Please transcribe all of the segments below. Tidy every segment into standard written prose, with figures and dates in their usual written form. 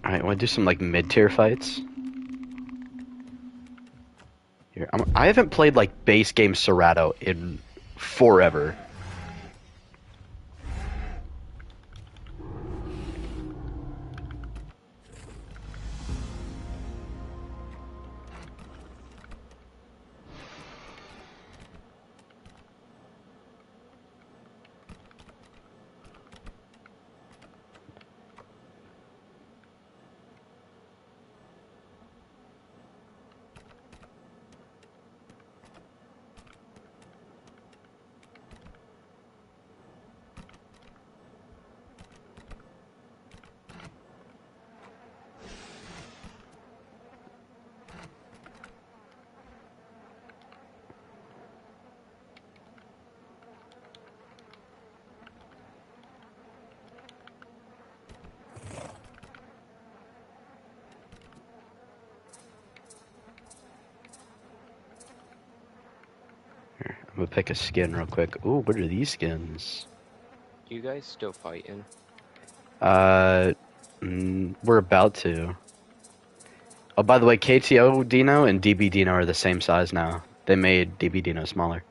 Alright, wanna do some like mid-tier fights? Here, I haven't played like base game Serato in forever. I'm gonna pick a skin real quick. Ooh, what are these skins? You guys still fighting? Uh, we're about to. Oh, by the way, KTO Dino and DB Dino are the same size now. They made DB Dino smaller.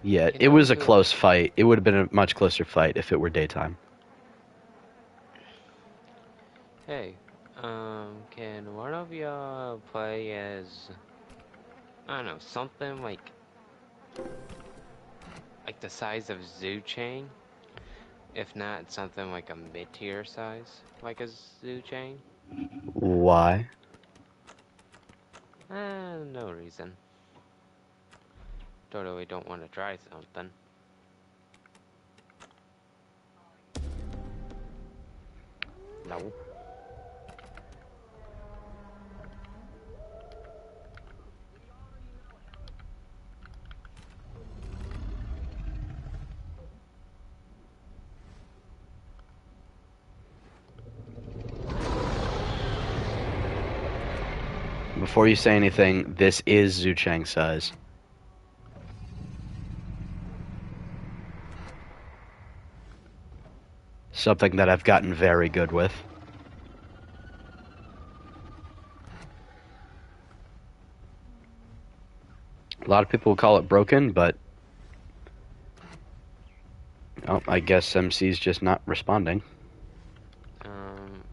Yeah, You it know was a who? close fight. It would have been a much closer fight if it were daytime. Hey, can one of y'all play as, I don't know, something like the size of Zoo Chain? If not, something like a mid-tier size, like a Zoo Chain? Why? No reason. Totally don't want to try something. No. Before you say anything, this is Zhu Chang's size. Something that I've gotten very good with. A lot of people call it broken, but oh, I guess MC's just not responding. Um,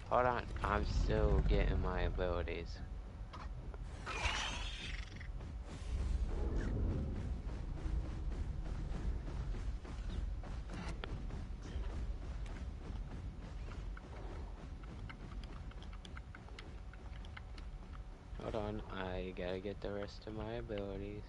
Hold on. I'm still getting my abilities. Hold on. I gotta get the rest of my abilities.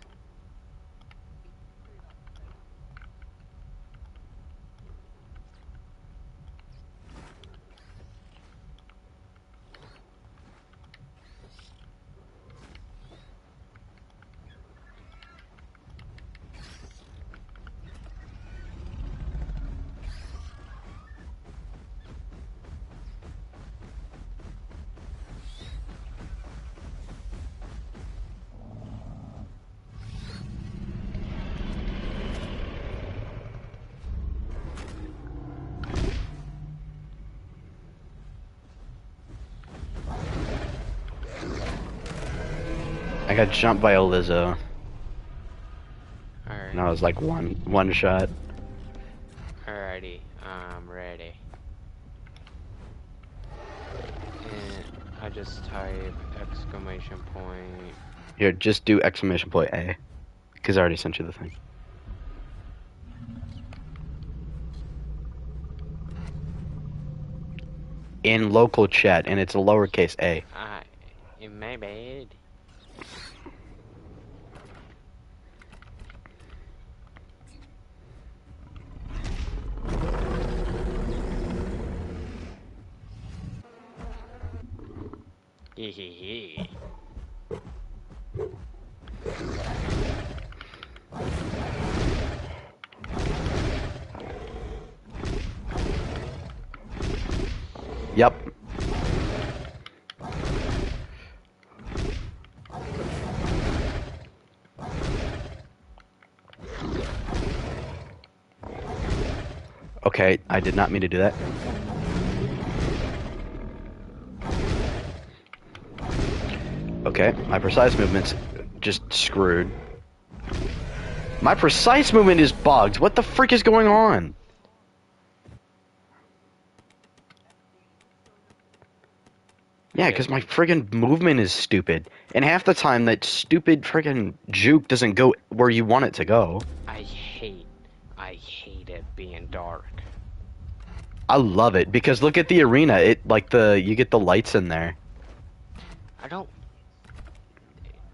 I got jumped by a Lizzo, and I Alright. was like one shot. Alrighty. I'm ready. And I just type exclamation point. Here, just do exclamation point A, because I already sent you the thing. In local chat, and it's a lowercase a. In my bed. Hehehe. Yep. Okay, I did not mean to do that. Okay, my precise movement's just screwed. My precise movement is bugged. What the freak is going on? Yeah, Okay. because my friggin' movement is stupid. And half the time, that stupid friggin' juke doesn't go where you want it to go. I hate it being dark. I love it, because look at the arena. You get the lights in there. I don't,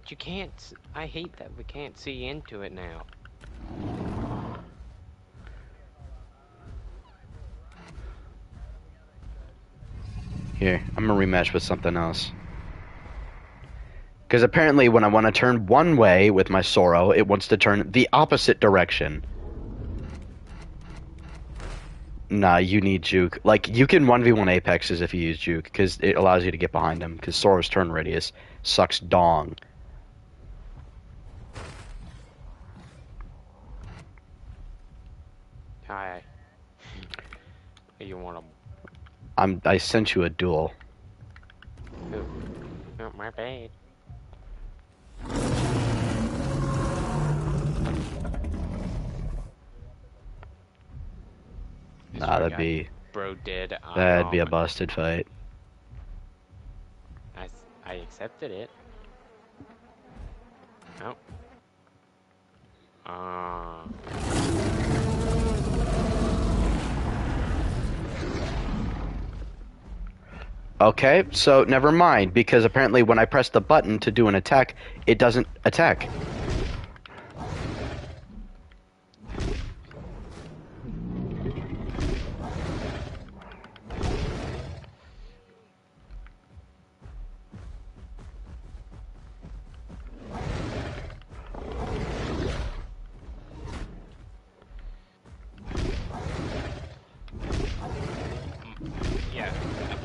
you can't, I hate that we can't see into it now. Here, I'm gonna rematch with something else. Because apparently when I want to turn one way with my Soro, it wants to turn the opposite direction. Nah, you need Juke. Like, you can 1v1 Apexes if you use Juke, because it allows you to get behind him, because Soro's turn radius sucks dong. Hi. You want I sent you a duel. to, who? Oh, my bad. I Nah, swear to God, bro did, that'd be a busted fight. I accepted it. Oh. Uh, Okay, so never mind, because apparently when I press the button to do an attack, it doesn't attack. yeah,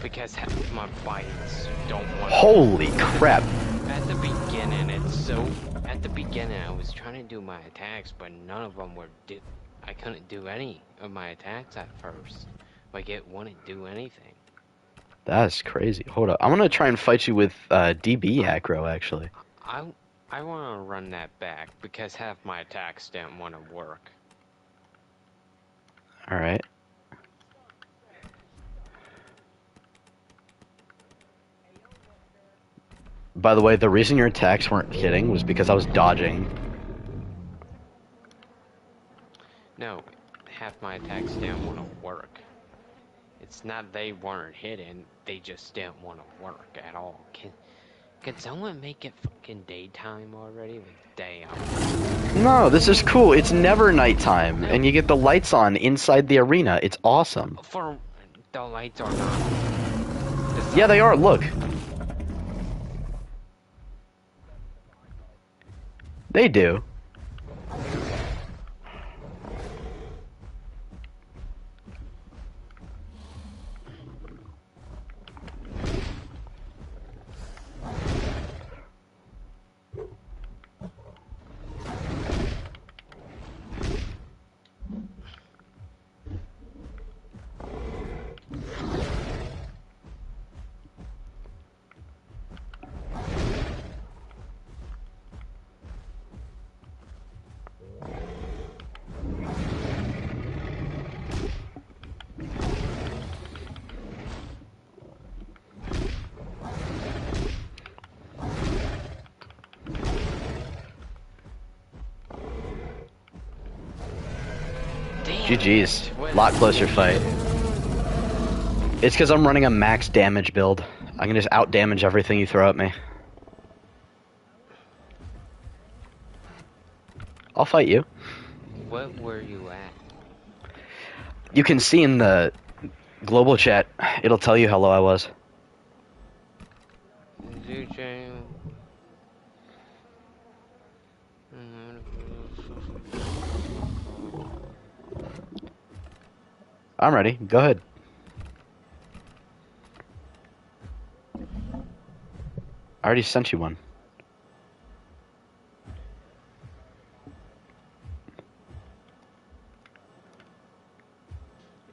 because half my fights don't want to. Holy crap. At the beginning, at the beginning, I was trying to do my attacks, but none of them were. I couldn't do any of my attacks at first. Like, it wouldn't do anything. That's crazy. Hold up. I'm gonna try and fight you with DB aggro, actually. I, I want to run that back because half my attacks didn't want to work. Alright. By the way, the reason your attacks weren't hitting was because I was dodging. No, half my attacks didn't want to work. It's not they weren't hitting, they just didn't want to work at all. Can someone make it fucking daytime already? Like, damn. No, this is cool. It's never nighttime, No, and you get the lights on inside the arena. It's awesome. for the lights are not. Yeah, they are. Look. They do. GG's. Lot closer fight. It's because I'm running a max damage build. I can just out damage everything you throw at me. I'll fight you. What were you at? You can see in the global chat, it'll tell you how low I was. Zuchain. I'm ready. Go ahead. I already sent you one.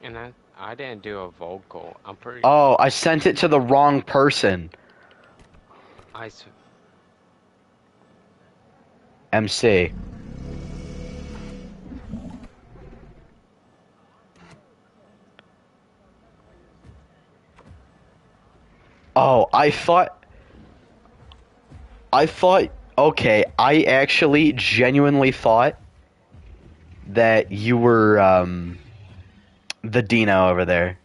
And I didn't do a vocal. I'm pretty. Oh, I sent it to the wrong person. I s- MC. Oh, okay, I actually genuinely thought that you were, the Dino over there.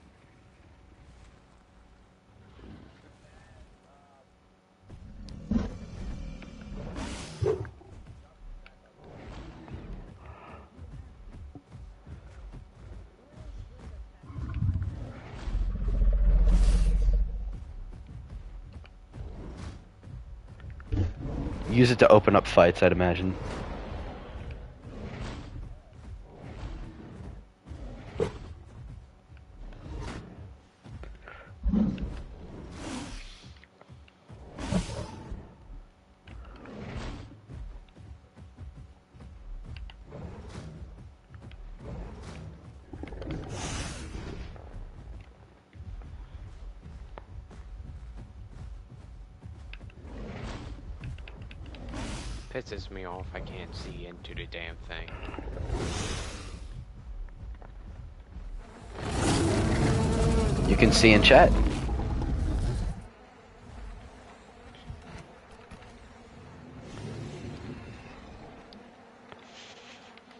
Use it to open up fights, I'd imagine. pisses me off. I can't see into the damn thing. You can see in chat.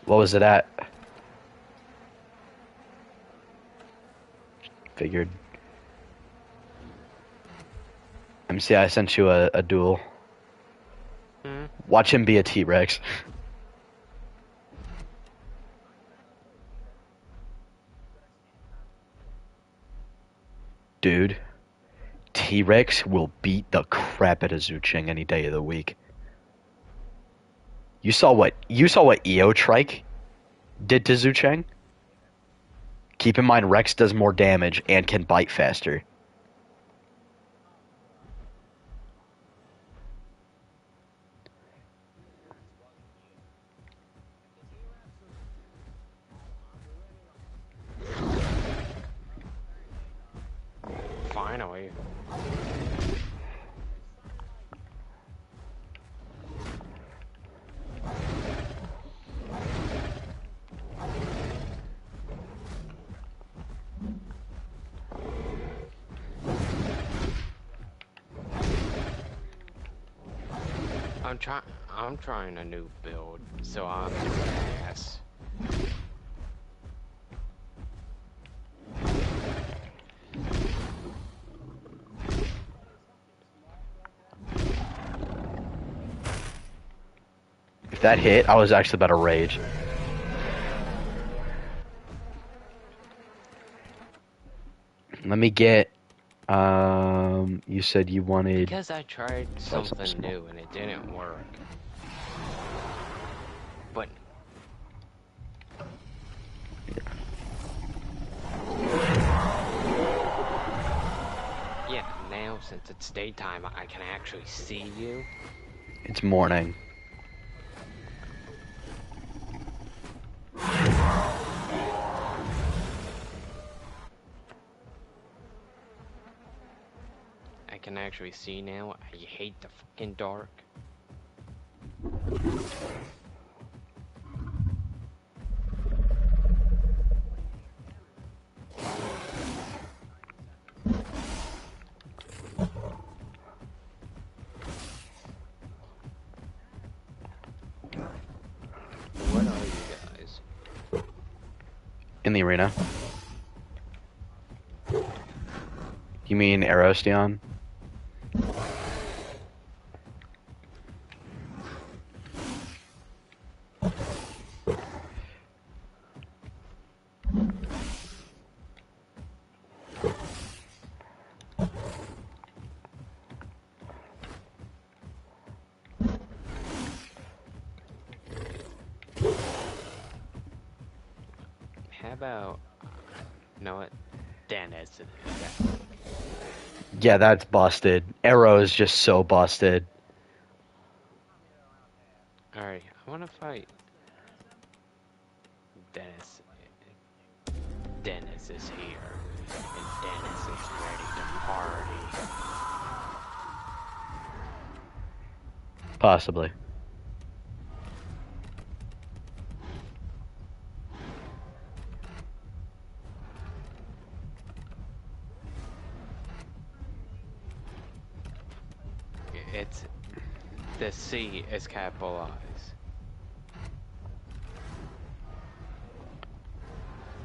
What was it at? Figured. MC, I sent you a duel. Hmm? Watch him be a T-Rex. Dude, T-Rex will beat the crap out of Zucheng any day of the week. You saw what Eotrike did to Zucheng? Keep in mind Rex does more damage and can bite faster. Finally. I'm trying a new build, so I'm ass. If that hit, I was actually about to rage. Let me get. You said you wanted. Because I tried something new and it didn't work. But yeah, now since it's daytime, I can actually see you. It's morning. I can actually see now. I hate the fucking dark. What are you guys? In the arena. You mean Aerostion? How about no what? Dennis. Yeah, that's busted. Arrow is just so busted. Alright, I wanna fight Dennis. Dennis is here, and Dennis is ready to party. Possibly. It's the C is capitalized.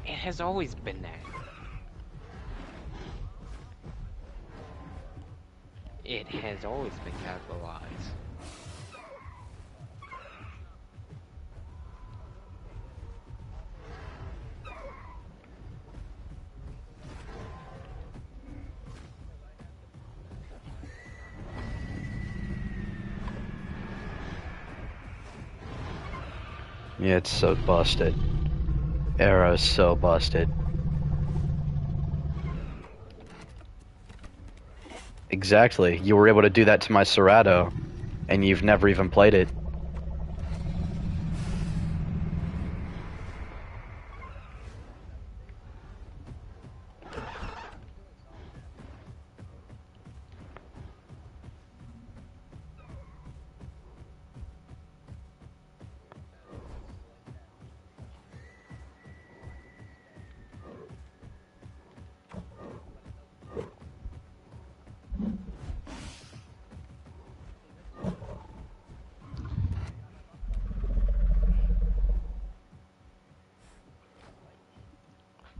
It has always been that. It has always been capitalized. Yeah, it's so busted. Arrow's so busted. Exactly. You were able to do that to my Serato, and you've never even played it.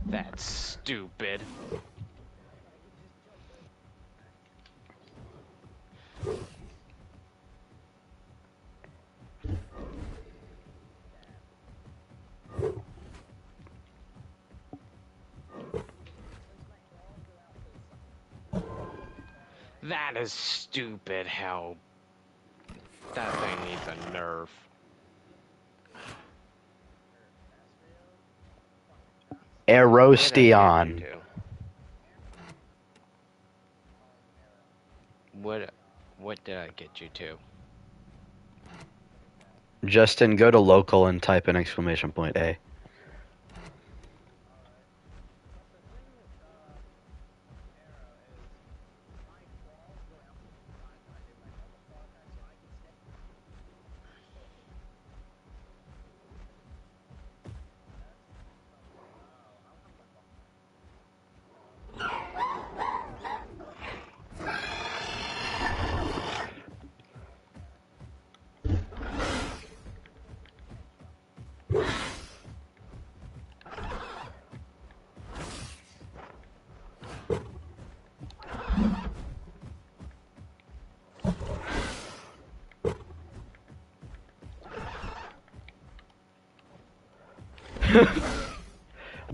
That's stupid. That is stupid how that thing needs a nerf. What did I get you Arostion. to? What did I get you to? Justin, go to local and type in exclamation point A.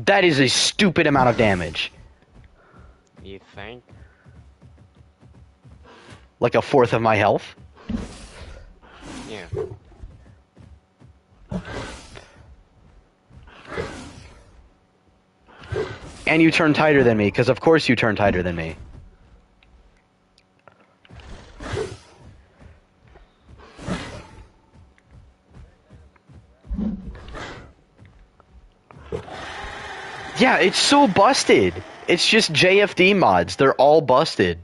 That is a stupid amount of damage. You think? Like a fourth of my health. Yeah. And you turn tighter than me, because of course you turn tighter than me. Yeah, it's so busted. It's just JFD mods. They're all busted.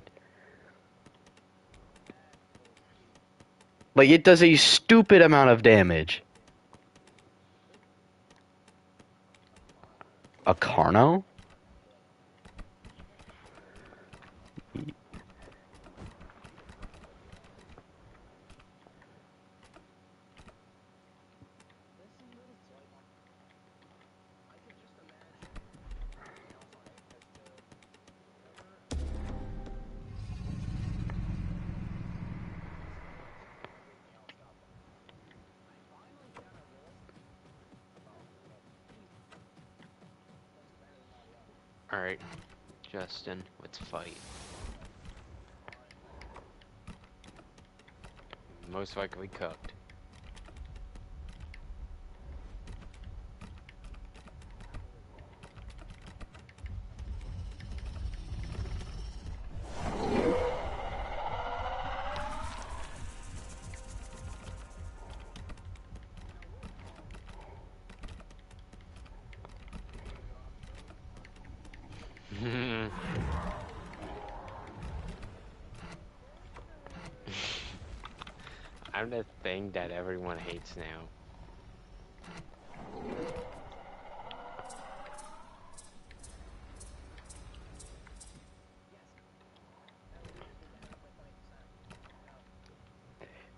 Like, it does a stupid amount of damage. A Carno? Alright, Justin, let's fight. Most likely cooked. I'm the thing that everyone hates now.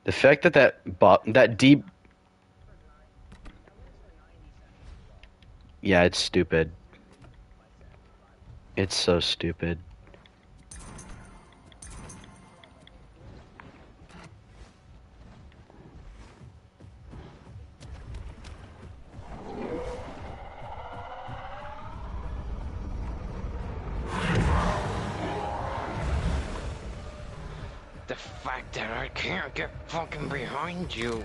The fact that that deep, yeah, it's stupid. It's so stupid. The fact that I can't get fucking behind you.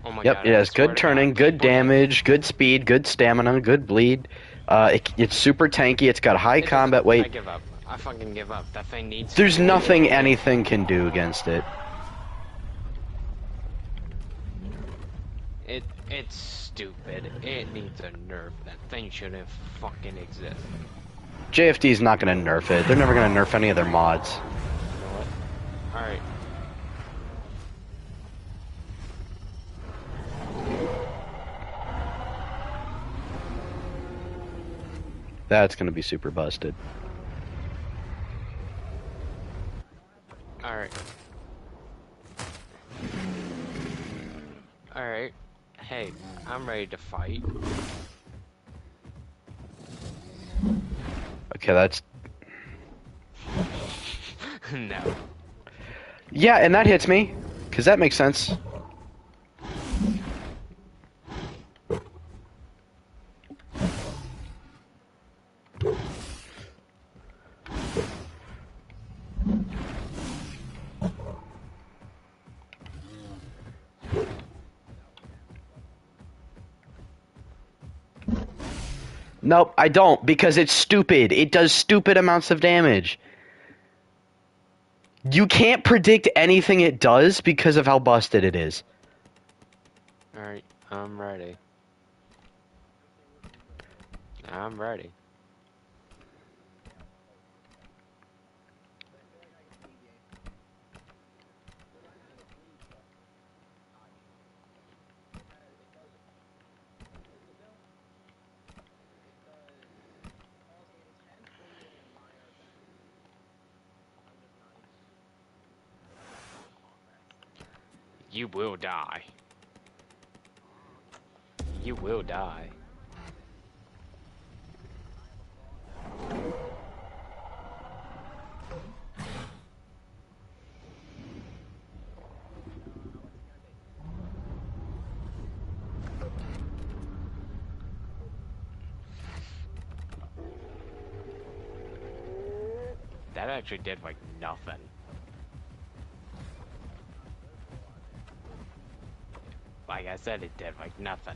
Oh my Yep, god, it I has swear good to god, turning, good people just... damage, good speed, good stamina, good bleed. It's super tanky. It's got high It doesn't... combat I weight. give up. I fucking give up. That thing needs There's to be nothing nerfed. anything can do against it. It's stupid. It needs a nerf. That thing shouldn't fucking exist. JFD's not going to nerf it. They're never going to nerf any of their mods. You know what? Alright. That's going to be super busted. Alright. Alright. Hey, I'm ready to fight. Okay, that's... No. Yeah, and that hits me, because that makes sense. Nope, I don't, because it's stupid. It does stupid amounts of damage. You can't predict anything it does because of how busted it is. Alright, I'm ready. I'm ready. You will die. You will die. That actually did like nothing. Like I said, it did like nothing.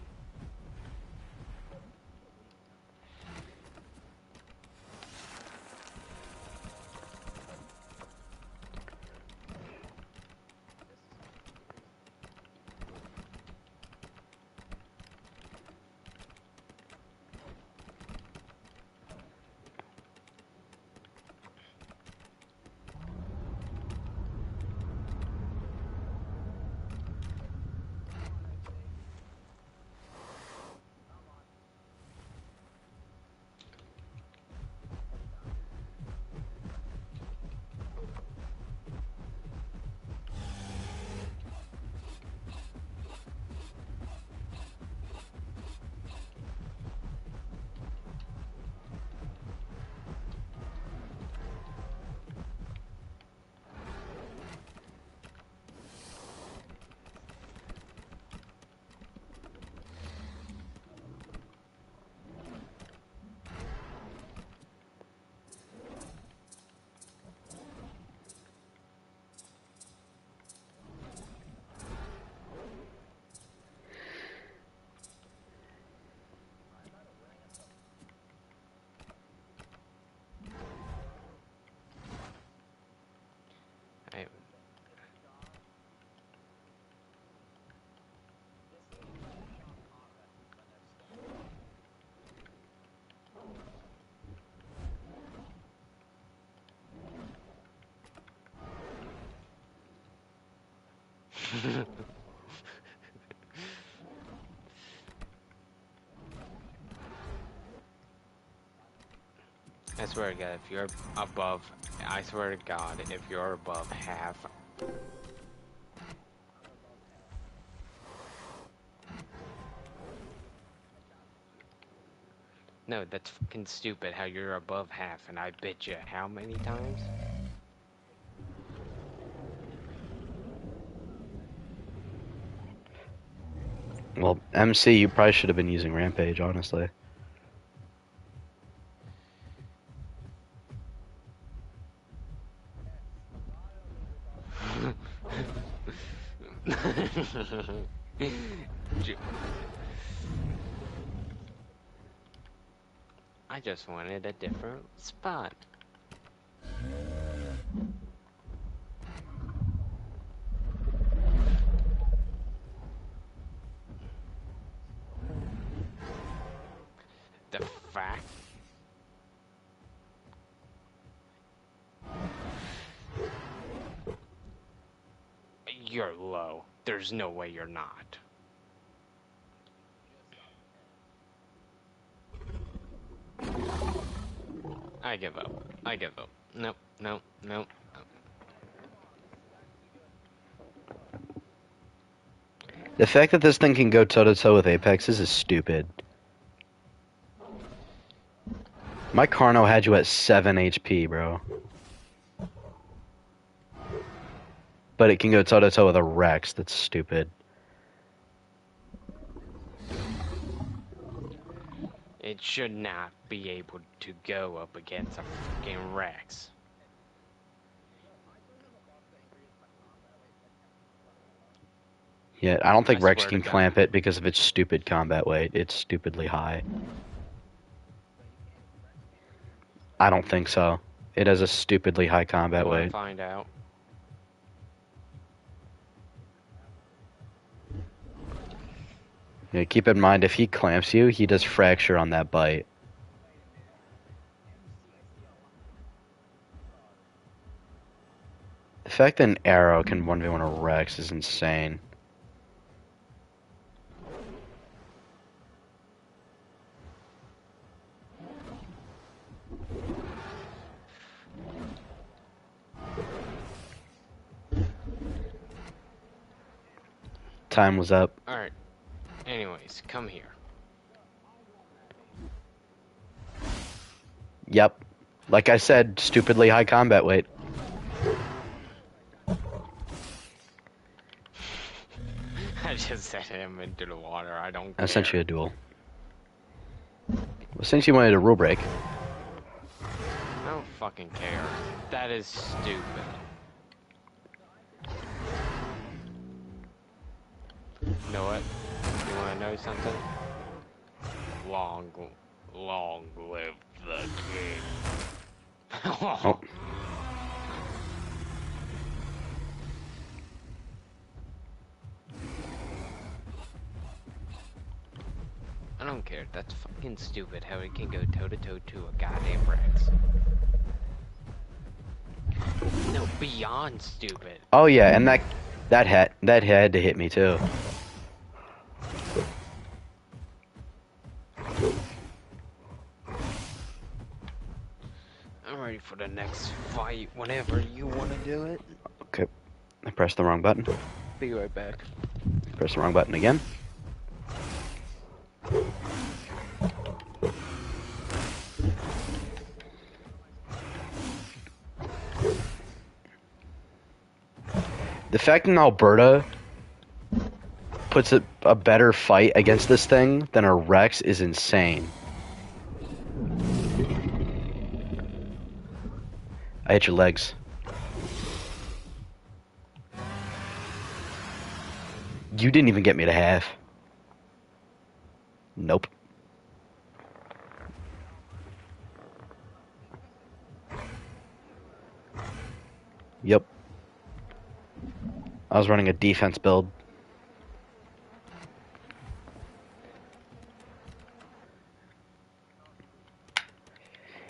I swear to God, if you're above, I swear to God, if you're above half. No, that's fucking stupid how you're above half, and I bit you how many times? Well, MC, you probably should have been using Rampage, honestly. I just wanted a different spot. The fact you're low. There's no way you're not. I give up. I give up. Nope, nope, nope. The fact that this thing can go toe-to-toe with Apexes is stupid. My Carno had you at 7 HP, bro. But it can go toe-to-toe with a Rex. That's stupid. It should not be able to go up against a fucking Rex. Yeah, I don't think I Rex swear to can God. clamp it because of its stupid combat weight. It's stupidly high. I don't think so. It has a stupidly high You combat want to weight. find out? Yeah, keep in mind, if he clamps you, he does fracture on that bite. The fact that an arrow can 1v1 a Rex is insane. Time was up. Alright. Anyways, come here. Yep. Like I said, stupidly high combat weight. I just sent him into the water. I don't I sent care. you a duel. Well, since you wanted a rule break, I don't fucking care. That is stupid. You know what? You want to know something? Long live the king. oh, I don't care. That's fucking stupid how it can go toe-to-toe to a goddamn Rex. No, beyond stupid. oh yeah, and that had to hit me too. I'm ready for the next fight whenever you want to do it. Okay, I pressed the wrong button. Be right back. Press the wrong button again. The fact in Alberta puts a better fight against this thing than a Rex is insane. I hit your legs. You didn't even get me to half. Nope. Yep. I was running a defense build.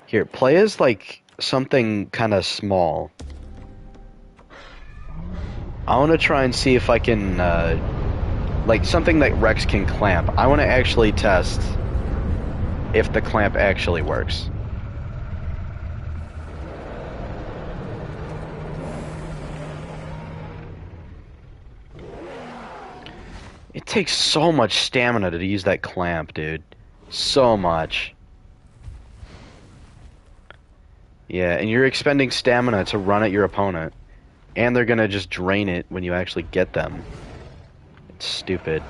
Here, play as like something kind of small. I want to try and see if I can, like, something that Rex can clamp. I want to actually test if the clamp actually works. It takes so much stamina to use that clamp, dude. So much. Yeah, and you're expending stamina to run at your opponent. And they're gonna just drain it when you actually get them. It's stupid.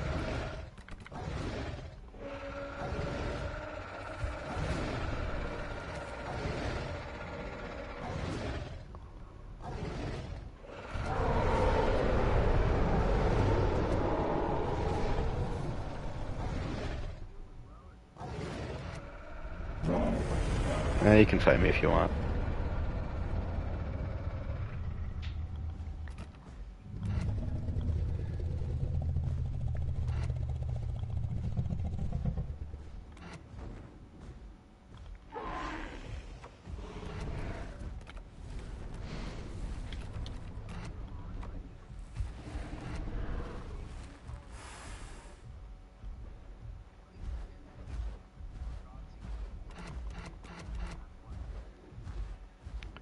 You can fight me if you want.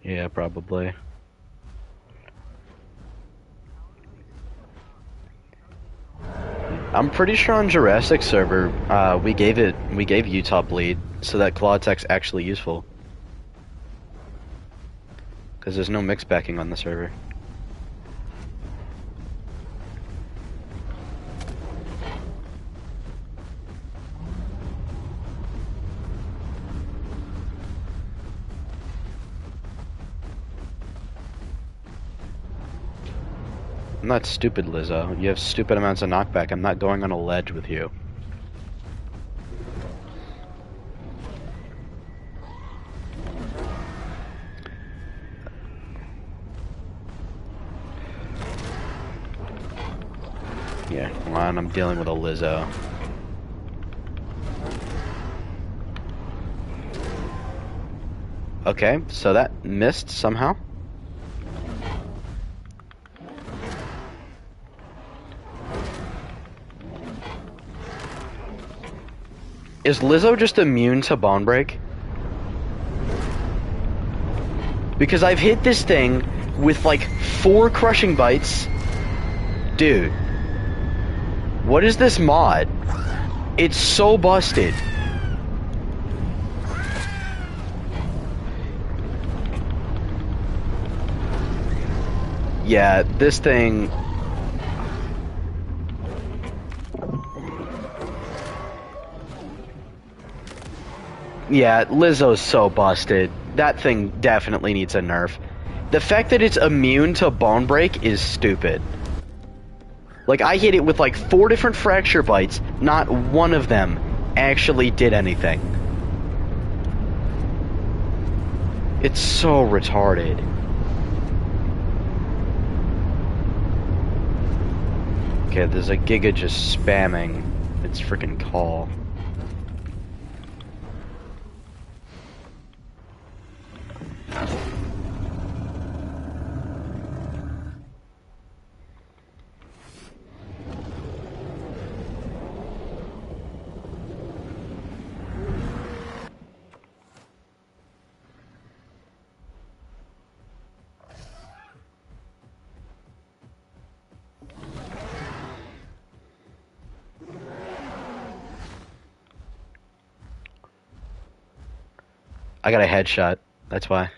Yeah, probably. I'm pretty sure on Jurassic server, we gave Utah bleed, so that claw attack's actually useful. Because there's no mix backing on the server. I'm not stupid, Lizzo. You have stupid amounts of knockback. I'm not going on a ledge with you. Yeah, come on, I'm dealing with a Lizzo. Okay, so that missed somehow. Is Lizzo just immune to bone break? Because I've hit this thing with like 4 crushing bites. Dude. What is this mod? It's so busted. Yeah, this thing... Yeah, Lizzo's so busted. That thing definitely needs a nerf. The fact that it's immune to bone break is stupid. Like, I hit it with like 4 different fracture bites. Not one of them actually did anything. It's so retarded. Okay, there's a Giga just spamming its freaking call. I got a headshot. That's why.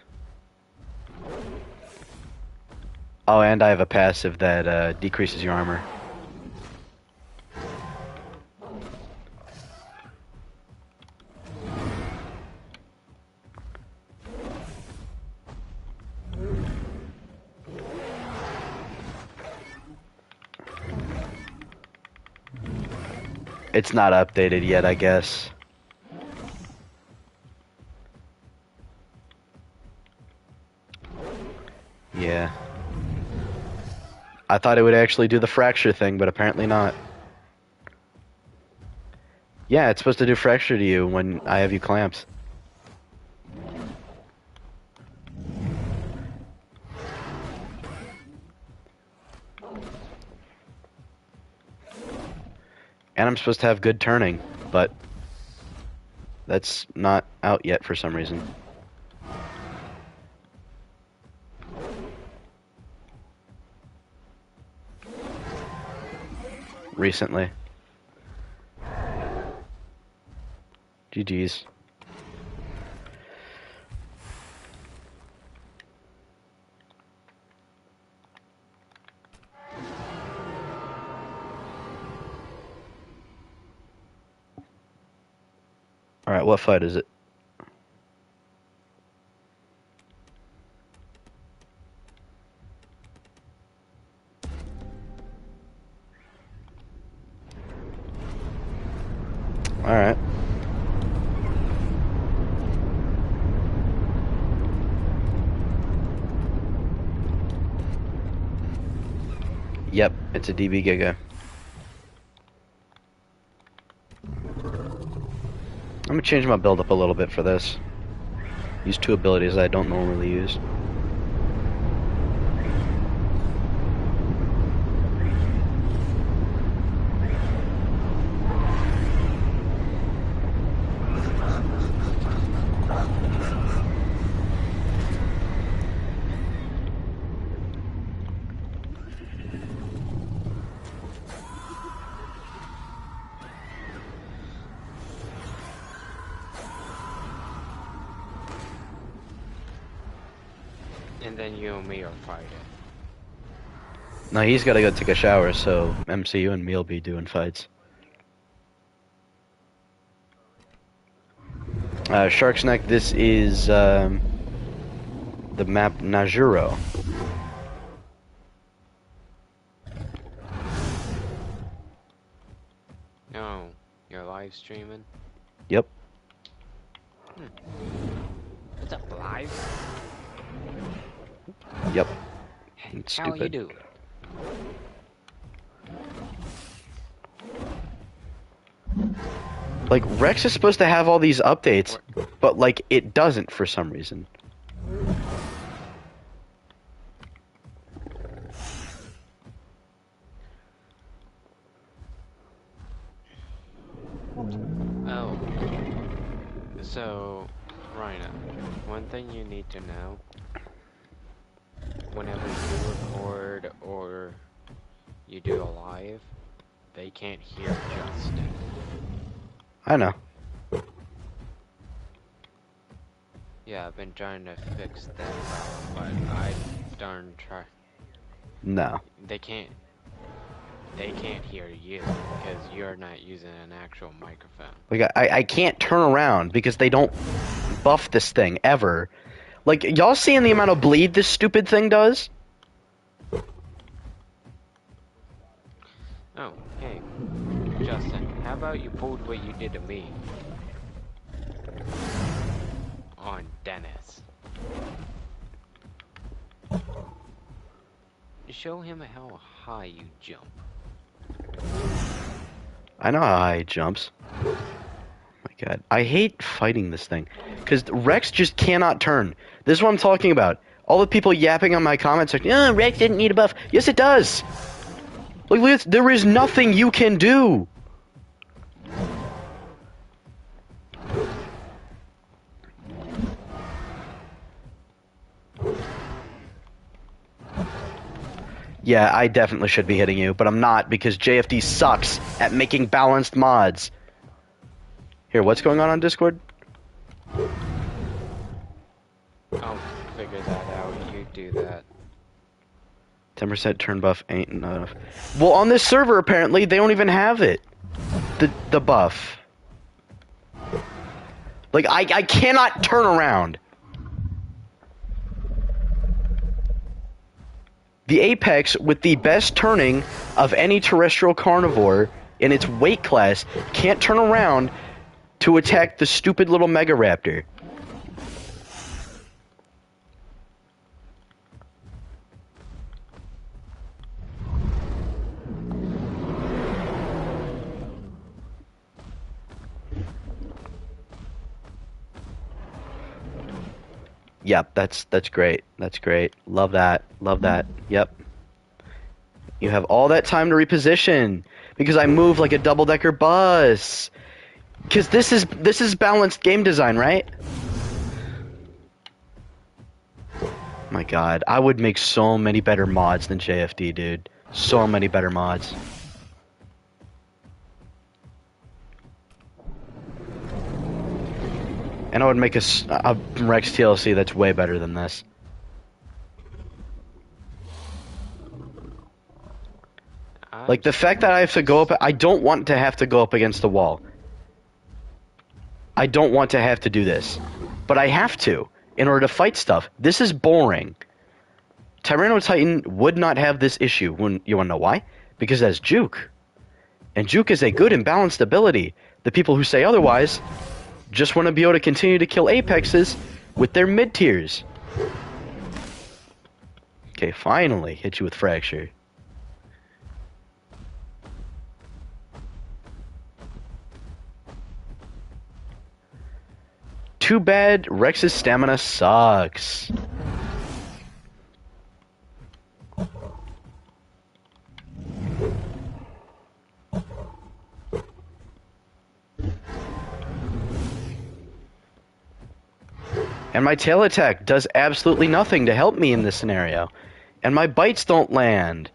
Oh, and I have a passive that decreases your armor. It's not updated yet, I guess. Yeah. I thought it would actually do the fracture thing, but apparently not. Yeah, it's supposed to do fracture to you when I have you clamps. And I'm supposed to have good turning, but that's not out yet for some reason. Recently. GG's. Alright, what fight is it? Alright. Yep, it's a DB Giga. I'm gonna change my build up a little bit for this. Use two abilities I don't normally use. And then you and me are fighting. No, he's gotta go take a shower, so MCU and me'll be doing fights. Shark's Neck, this is the map Najuro. No, you're live streaming? Yep. What's up, live? Yep. Hey, It's how stupid. you doing? Like, Rex is supposed to have all these updates, but, like, it doesn't for some reason. Oh. So, Rhino, one thing you need to know, whenever you record or you do a live, they can't hear Justin. I know. Yeah, I've been trying to fix that problem, but I darn try. No. They can't hear you because you're not using an actual microphone. Like, I can't turn around because they don't buff this thing, ever. Like, y'all seeing the amount of bleed this stupid thing does? Oh, hey, Justin, how about you pulled what you did to me on Dennis? Show him how high you jump. I know how high it jumps. Oh my god. I hate fighting this thing. Because Rex just cannot turn. This is what I'm talking about. All the people yapping on my comments like, oh, Rex didn't need a buff. Yes, it does! Like, there is nothing you can do! Yeah, I definitely should be hitting you, but I'm not because JFD sucks at making balanced mods. Here, what's going on Discord? I'll figure that out. You do that. 10% turn buff ain't enough. Well, on this server, apparently, they don't even have it. The buff. Like, I cannot turn around. The Apex, with the best turning of any terrestrial carnivore in its weight class, can't turn around to attack the stupid little Mega Raptor. Yep, that's great. That's great. Love that. Love that. Yep. You have all that time to reposition because I move like a double-decker bus. Because this is balanced game design, right? My God, I would make so many better mods than JFD, dude. So many better mods. And I would make a Rex TLC that's way better than this. Like, the fact that I have to go up... I don't want to have to go up against the wall. I don't want to have to do this. But I have to, in order to fight stuff. This is boring. Tyranno Titan would not have this issue. You want to know why? Because it has Juke. And Juke is a good and balanced ability. The people who say otherwise just want to be able to continue to kill Apexes with their mid-tiers. Okay, finally hit you with Fracture. Too bad Rex's stamina sucks. And my tail attack does absolutely nothing to help me in this scenario. And my bites don't land.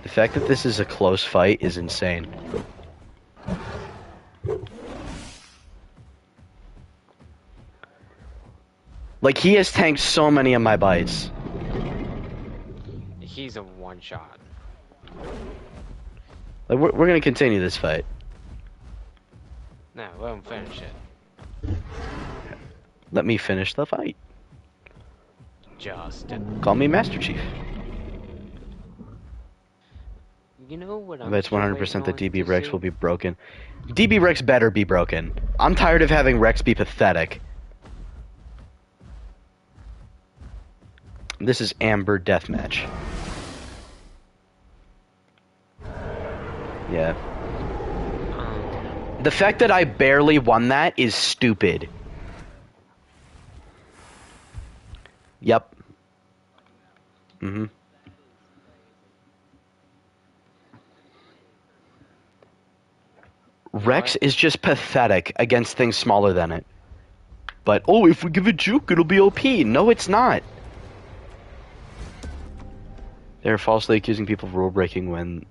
The fact that this is a close fight is insane. Like, he has tanked so many of my bites. He's a one-shot. Like, we're gonna continue this fight. No, let him finish it. Let me finish the fight. Justin. Call me Master Chief. You know what I bet it's 100% that DB Rex will be broken. DB Rex better be broken. I'm tired of having Rex be pathetic. This is Amber Deathmatch. Yeah. The fact that I barely won that is stupid. Yep. Mm-hmm. Rex is just pathetic against things smaller than it. But, oh, if we give it Juke, it'll be OP. No, it's not. They're falsely accusing people of rule breaking when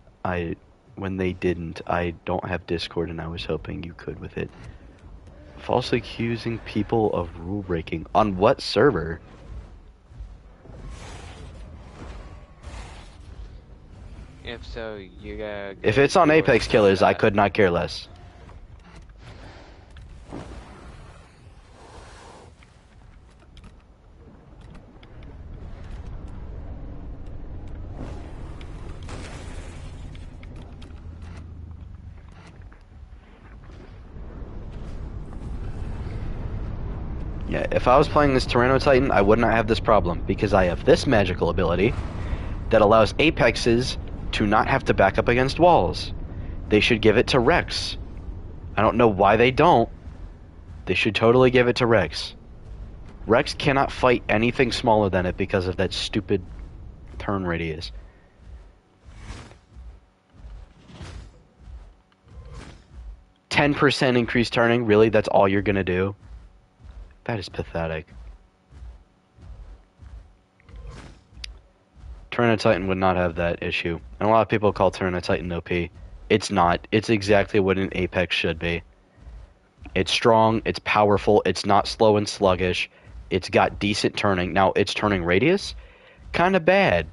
they didn't. I don't have Discord and I was hoping you could with it. Falsely accusing people of rule breaking. On what server? If so, you gotta... If it's on Apex Killers, I could not care less. Yeah, if I was playing this Tyranno Titan, I would not have this problem, because I have this magical ability that allows Apexes to not have to back up against walls. They should give it to Rex. I don't know why they don't. They should totally give it to Rex. Rex cannot fight anything smaller than it because of that stupid turn radius. %10 increased turning? Really? That's all you're gonna do? That is pathetic. Tyranno Titan would not have that issue. And a lot of people call Tyranno Titan OP. It's not. It's exactly what an Apex should be. It's strong, it's powerful, it's not slow and sluggish, it's got decent turning. Now, its turning radius, kind of bad.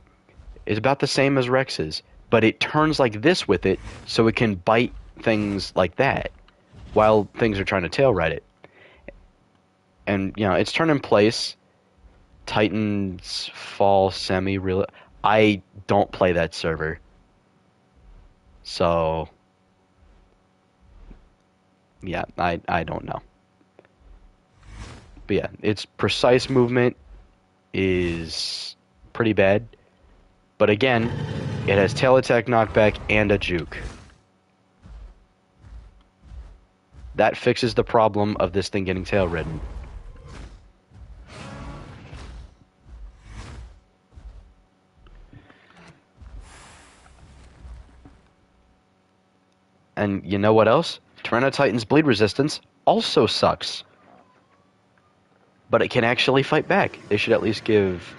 It's about the same as Rex's, but it turns like this with it, so it can bite things like that, while things are trying to tail ride it. And, you know, its turn in place, Titans fall semi-real. I don't play that server. So, yeah, I don't know. But yeah, its precise movement is pretty bad. But again, it has tail attack knockback and a juke. That fixes the problem of this thing getting tail ridden. And you know what else? Tyranitar bleed resistance also sucks. But it can actually fight back. They should at least give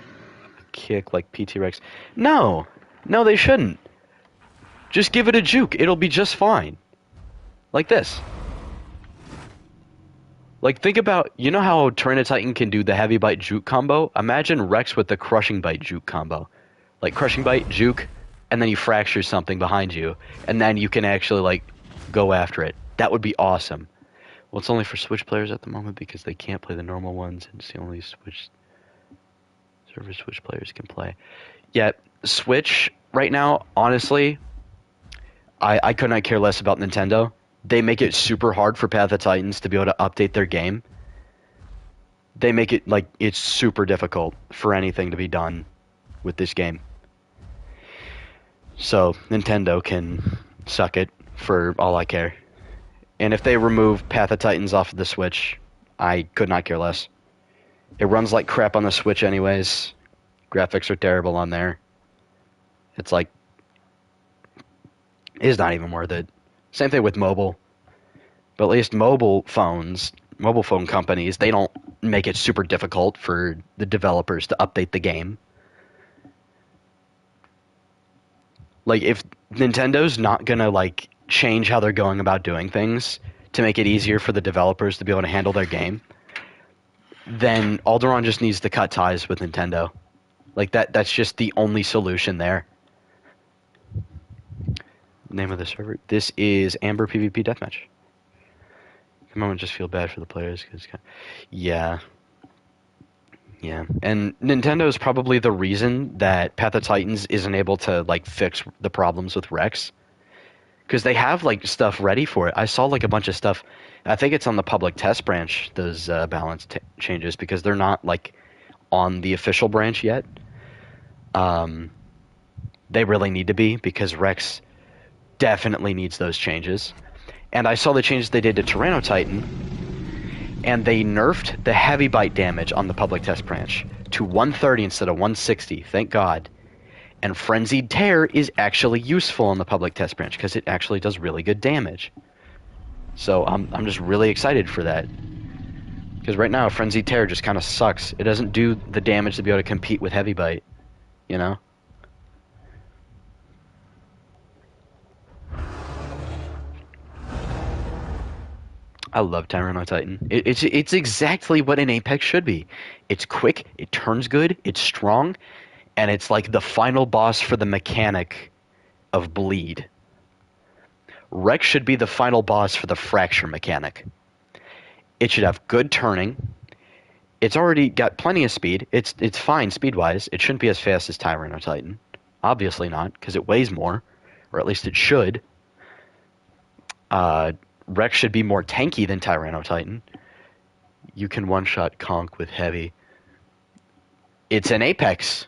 a kick like PT Rex. No! No, they shouldn't. Just give it a juke. It'll be just fine. Like this. Like, think about, you know how Tyranitar can do the heavy bite juke combo? Imagine Rex with the crushing bite juke combo. Like, crushing bite, juke, and then you fracture something behind you, and then you can actually, like, go after it. That would be awesome. Well, it's only for Switch players at the moment because they can't play the normal ones, and it's the only server Switch players can play. Yet, Switch, right now, honestly, I could not care less about Nintendo. They make it super hard for Path of Titans to be able to update their game. They make it, like, it's super difficult for anything to be done with this game. So, Nintendo can suck it for all I care. And if they remove Path of Titans off of the Switch, I could not care less. It runs like crap on the Switch anyways. Graphics are terrible on there. It's like, it's not even worth it. Same thing with mobile. But at least mobile phone companies, they don't make it super difficult for the developers to update the game. Like, if Nintendo's not gonna, like, change how they're going about doing things to make it easier for the developers to be able to handle their game, then Alderaan just needs to cut ties with Nintendo. Like, that's just the only solution there. Name of the server? This is Amber PvP Deathmatch. Come on, just feel bad for the players. Yeah. Yeah. And Nintendo is probably the reason that Path of Titans isn't able to, like, fix the problems with Rex. Because they have, like, stuff ready for it. I saw, like, a bunch of stuff. I think it's on the public test branch, those balance changes, because they're not, like, on the official branch yet. They really need to be, because Rex definitely needs those changes. And I saw the changes they did to Tyranitar, and they nerfed the heavy bite damage on the public test branch to 130 instead of 160, thank God. And Frenzied Tear is actually useful on the public test branch because it actually does really good damage. So I'm just really excited for that. Because right now, Frenzied Tear just kind of sucks. It doesn't do the damage to be able to compete with Heavy Bite, you know? I love Tyranitar. It's exactly what an Apex should be. It's quick, it turns good, it's strong, and it's like the final boss for the mechanic of bleed. Rex should be the final boss for the fracture mechanic. It should have good turning. It's already got plenty of speed. It's fine speed-wise. It shouldn't be as fast as Tyranitar. Obviously not, because it weighs more. Or at least it should. Rex should be more tanky than Tyranitar. You can one-shot Conk with heavy. It's an Apex.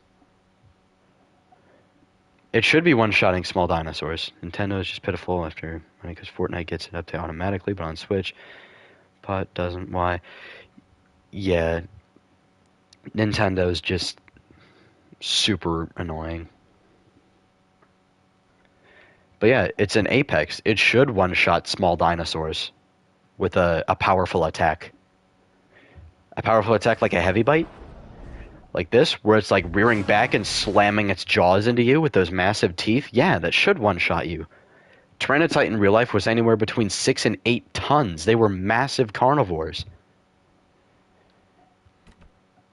It should be one-shotting small dinosaurs. Nintendo is just pitiful after because Fortnite gets it up to automatically, but on Switch, Pot doesn't. Why? Yeah, Nintendo's just super annoying. But yeah, it's an Apex. It should one-shot small dinosaurs with a powerful attack. A powerful attack like a heavy bite? Like this, where it's like rearing back and slamming its jaws into you with those massive teeth? Yeah, that should one-shot you. Tyranitar in real life was anywhere between 6 and 8 tons. They were massive carnivores.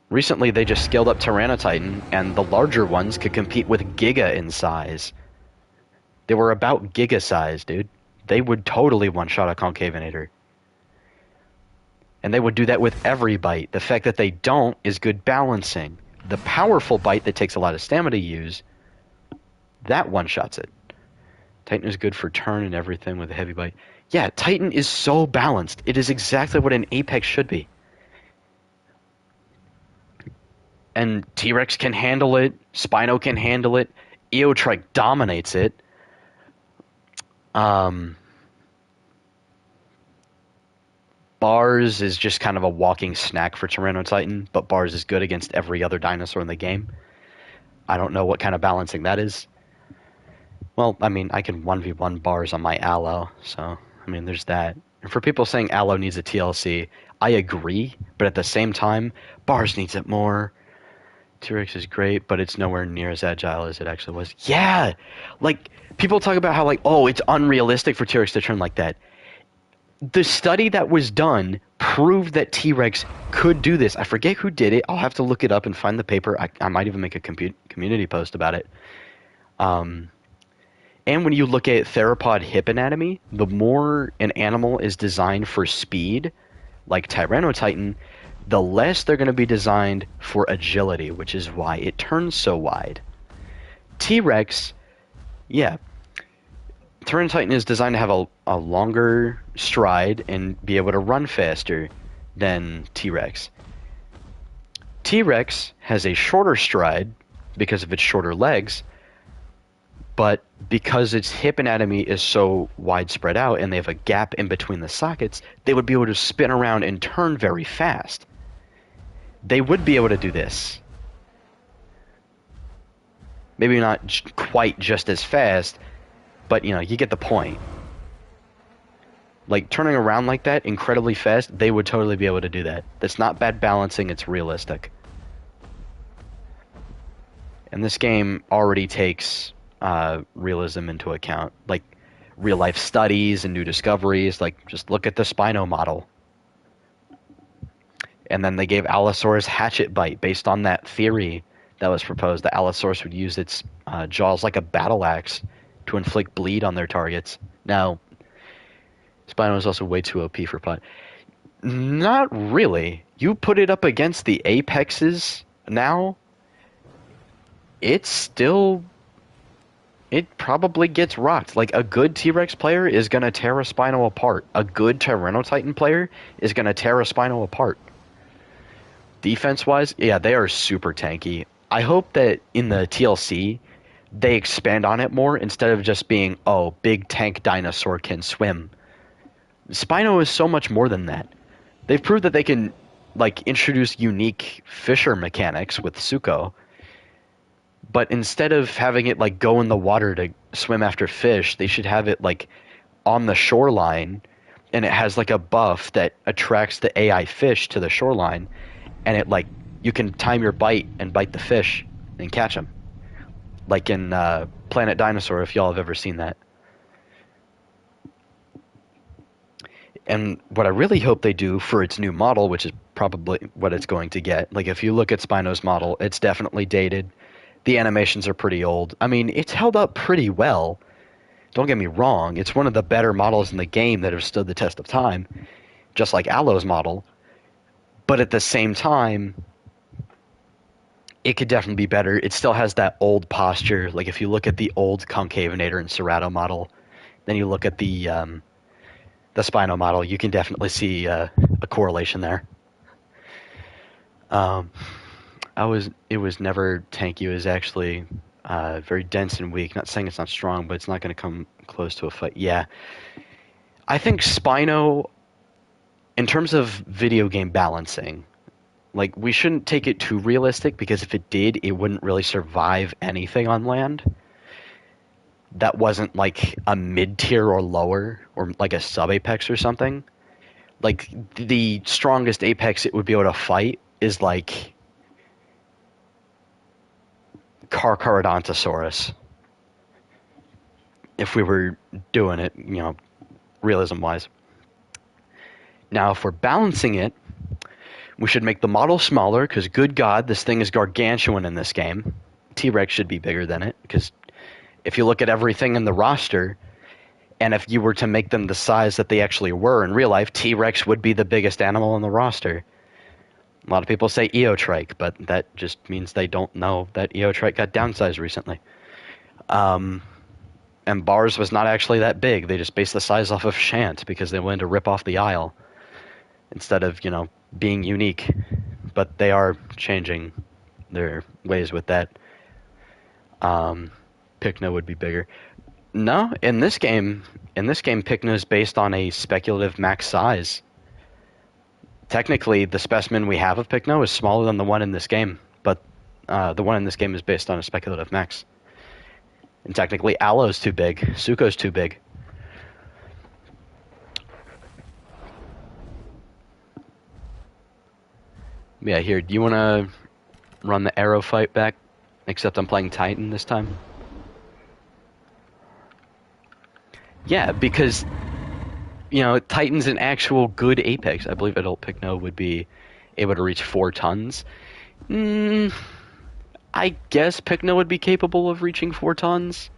Recently, they just scaled up Tyranitar, and the larger ones could compete with Giga in size. They were about Giga size, dude. They would totally one-shot a Concavinator. And they would do that with every bite. The fact that they don't is good balancing. The powerful bite that takes a lot of stamina to use, that one-shots it. Titan is good for turn and everything with a heavy bite. Yeah, Titan is so balanced. It is exactly what an Apex should be. And T-Rex can handle it. Spino can handle it. Eotrike dominates it. Bars is just kind of a walking snack for Tyranitar, but Bars is good against every other dinosaur in the game. I don't know what kind of balancing that is. Well, I mean, I can 1v1 bars on my Allo, so, I mean, there's that. And for people saying Allo needs a TLC, I agree, but at the same time, bars needs it more. T-Rex is great, but it's nowhere near as agile as it actually was. Yeah! Like, people talk about how, like, oh, it's unrealistic for T-Rex to turn like that. The study that was done proved that T-Rex could do this. I forget who did it. I'll have to look it up and find the paper. I might even make a community post about it. Um, and when you look at theropod hip anatomy, the more an animal is designed for speed, like Tyrannotitan, the less they're going to be designed for agility, which is why it turns so wide. T-Rex, yeah, Tyrannotitan is designed to have a longer stride and be able to run faster than T-Rex. T-Rex has a shorter stride because of its shorter legs, but because its hip anatomy is so widespread out and they have a gap in between the sockets, they would be able to spin around and turn very fast. They would be able to do this. Maybe not quite just as fast, but you get the point. Like turning around like that incredibly fast, they would totally be able to do that. That's not bad balancing, it's realistic. And this game already takes realism into account, like real life studies and new discoveries. Like just look at the Spino model. And then they gave Allosaurus hatchet bite based on that theory that was proposed that Allosaurus would use its jaws like a battle axe to inflict bleed on their targets. Now, Spino is also way too OP for pot. Not really. You put it up against the Apexes now, it probably gets rocked. Like a good T-Rex player is going to tear a Spino apart. A good Tyrannotitan player is going to tear a Spino apart. Defense-wise, yeah, they are super tanky. I hope that in the TLC, they expand on it more instead of just being, oh, big tank dinosaur can swim. Spino is so much more than that. They've proved that they can, like, introduce unique fisher mechanics with Suko, but instead of having it, like, go in the water to swim after fish, they should have it, like, on the shoreline, and it has, like, a buff that attracts the AI fish to the shoreline, and it, like, you can time your bite and bite the fish and catch them. Like in Planet Dinosaur, if y'all have ever seen that. And what I really hope they do for its new model, which is probably what it's going to get, like if you look at Spino's model, it's definitely dated. The animations are pretty old. I mean, it's held up pretty well. Don't get me wrong, it's one of the better models in the game that have stood the test of time, just like Allo's model. But at the same time, it could definitely be better. It still has that old posture. Like if you look at the old Concavinator and Cerato model, then you look at the Spino model, you can definitely see a correlation there. It was never tanky. It was actually very dense and weak. Not saying it's not strong, but it's not going to come close to a fight. Yeah, I think Spino, in terms of video game balancing, like we shouldn't take it too realistic because if it did, it wouldn't really survive anything on land. That wasn't like a mid-tier or lower or like a sub-apex or something. Like the strongest apex it would be able to fight is like Carcharodontosaurus. If we were doing it, realism-wise. Now, if we're balancing it, we should make the model smaller because, good God, this thing is gargantuan in this game. T-Rex should be bigger than it because if you look at everything in the roster, and if you were to make them the size that they actually were in real life, T-Rex would be the biggest animal in the roster. A lot of people say Eotrike, but that just means they don't know that Eotrike got downsized recently. And Bars was not actually that big. They just based the size off of Shant because they wanted to rip off the Isle instead of, being unique. But they are changing their ways with that. Pycno would be bigger. No, in this game, Pycno is based on a speculative max size. Technically, the specimen we have of Pycno is smaller than the one in this game, but the one in this game is based on a speculative max. And technically, Aloe's too big. Suko's too big. Yeah, here, do you want to run the arrow fight back? Except I'm playing Titan this time. Yeah, because, Titan's an actual good Apex. I believe adult Pycno would be able to reach 4 tons. I guess Pycno would be capable of reaching 4 tons.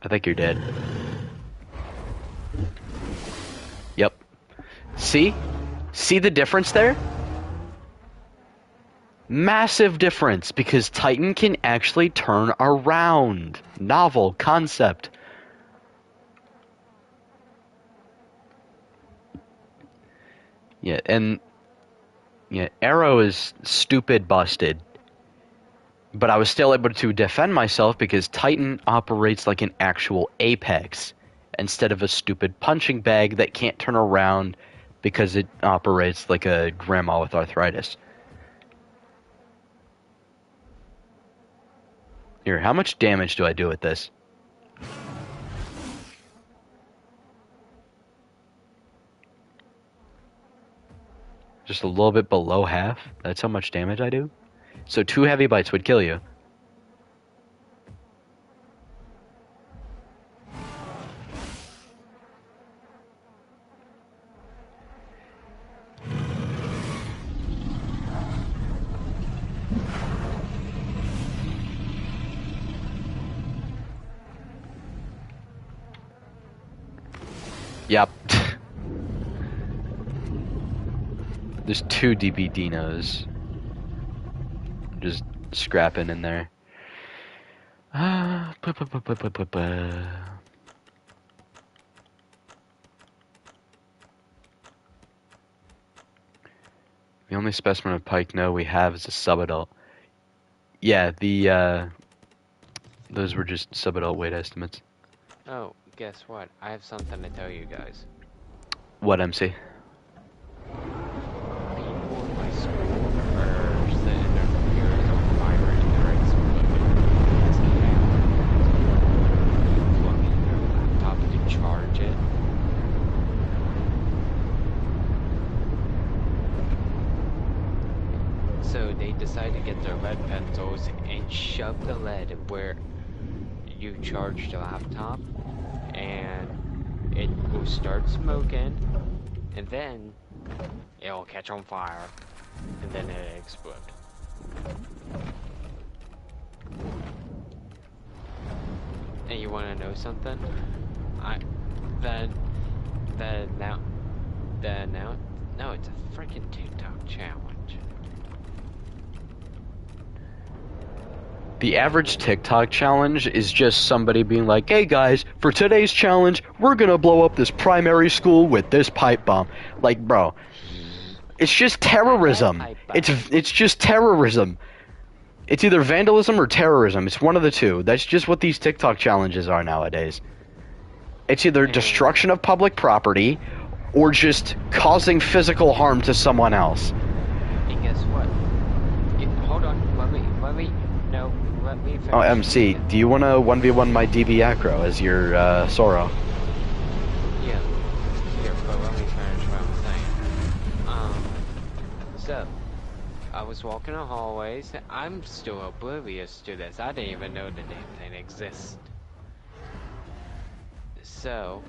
I think you're dead. Yep. See? See the difference there? Massive difference, because Titan can actually turn around. Novel concept. Yeah, and Arrow is stupid busted. But I was still able to defend myself because Titan operates like an actual Apex instead of a stupid punching bag that can't turn around because it operates like a grandma with arthritis. Here, how much damage do I do with this? Just a little bit below half? That's how much damage I do? So 2 heavy bites would kill you. Yep. There's 2 DB Dinos. Just scrapping in there. The only specimen of Pycno we have is a subadult. Yeah, those were just subadult weight estimates. Oh, guess what? I have something to tell you guys. What, MC? People in my school are sitting their computers on fire and they're exploding. It's plugging their laptop to charge it. So they decide to get their lead pencils and shove the lead where you charge the laptop, and it will start smoking, and then it'll catch on fire, and then it'll explode. And you want to know something? No, it's a freaking TikTok challenge. The average TikTok challenge is just somebody being like, hey guys, for today's challenge, we're gonna blow up this primary school with this pipe bomb. Like, bro, it's just terrorism. It's just terrorism. It's either vandalism or terrorism. It's one of the two. That's just what these TikTok challenges are nowadays. It's either destruction of public property or just causing physical harm to someone else. And guess what? Hold on. Let me finish. Oh, MC, do you want to 1v1 my DB Acro as your Soro? Yeah. Here, but let me finish what I'm saying. So, I was walking the hallways. I'm still oblivious to this. I didn't even know the damn thing exists. So,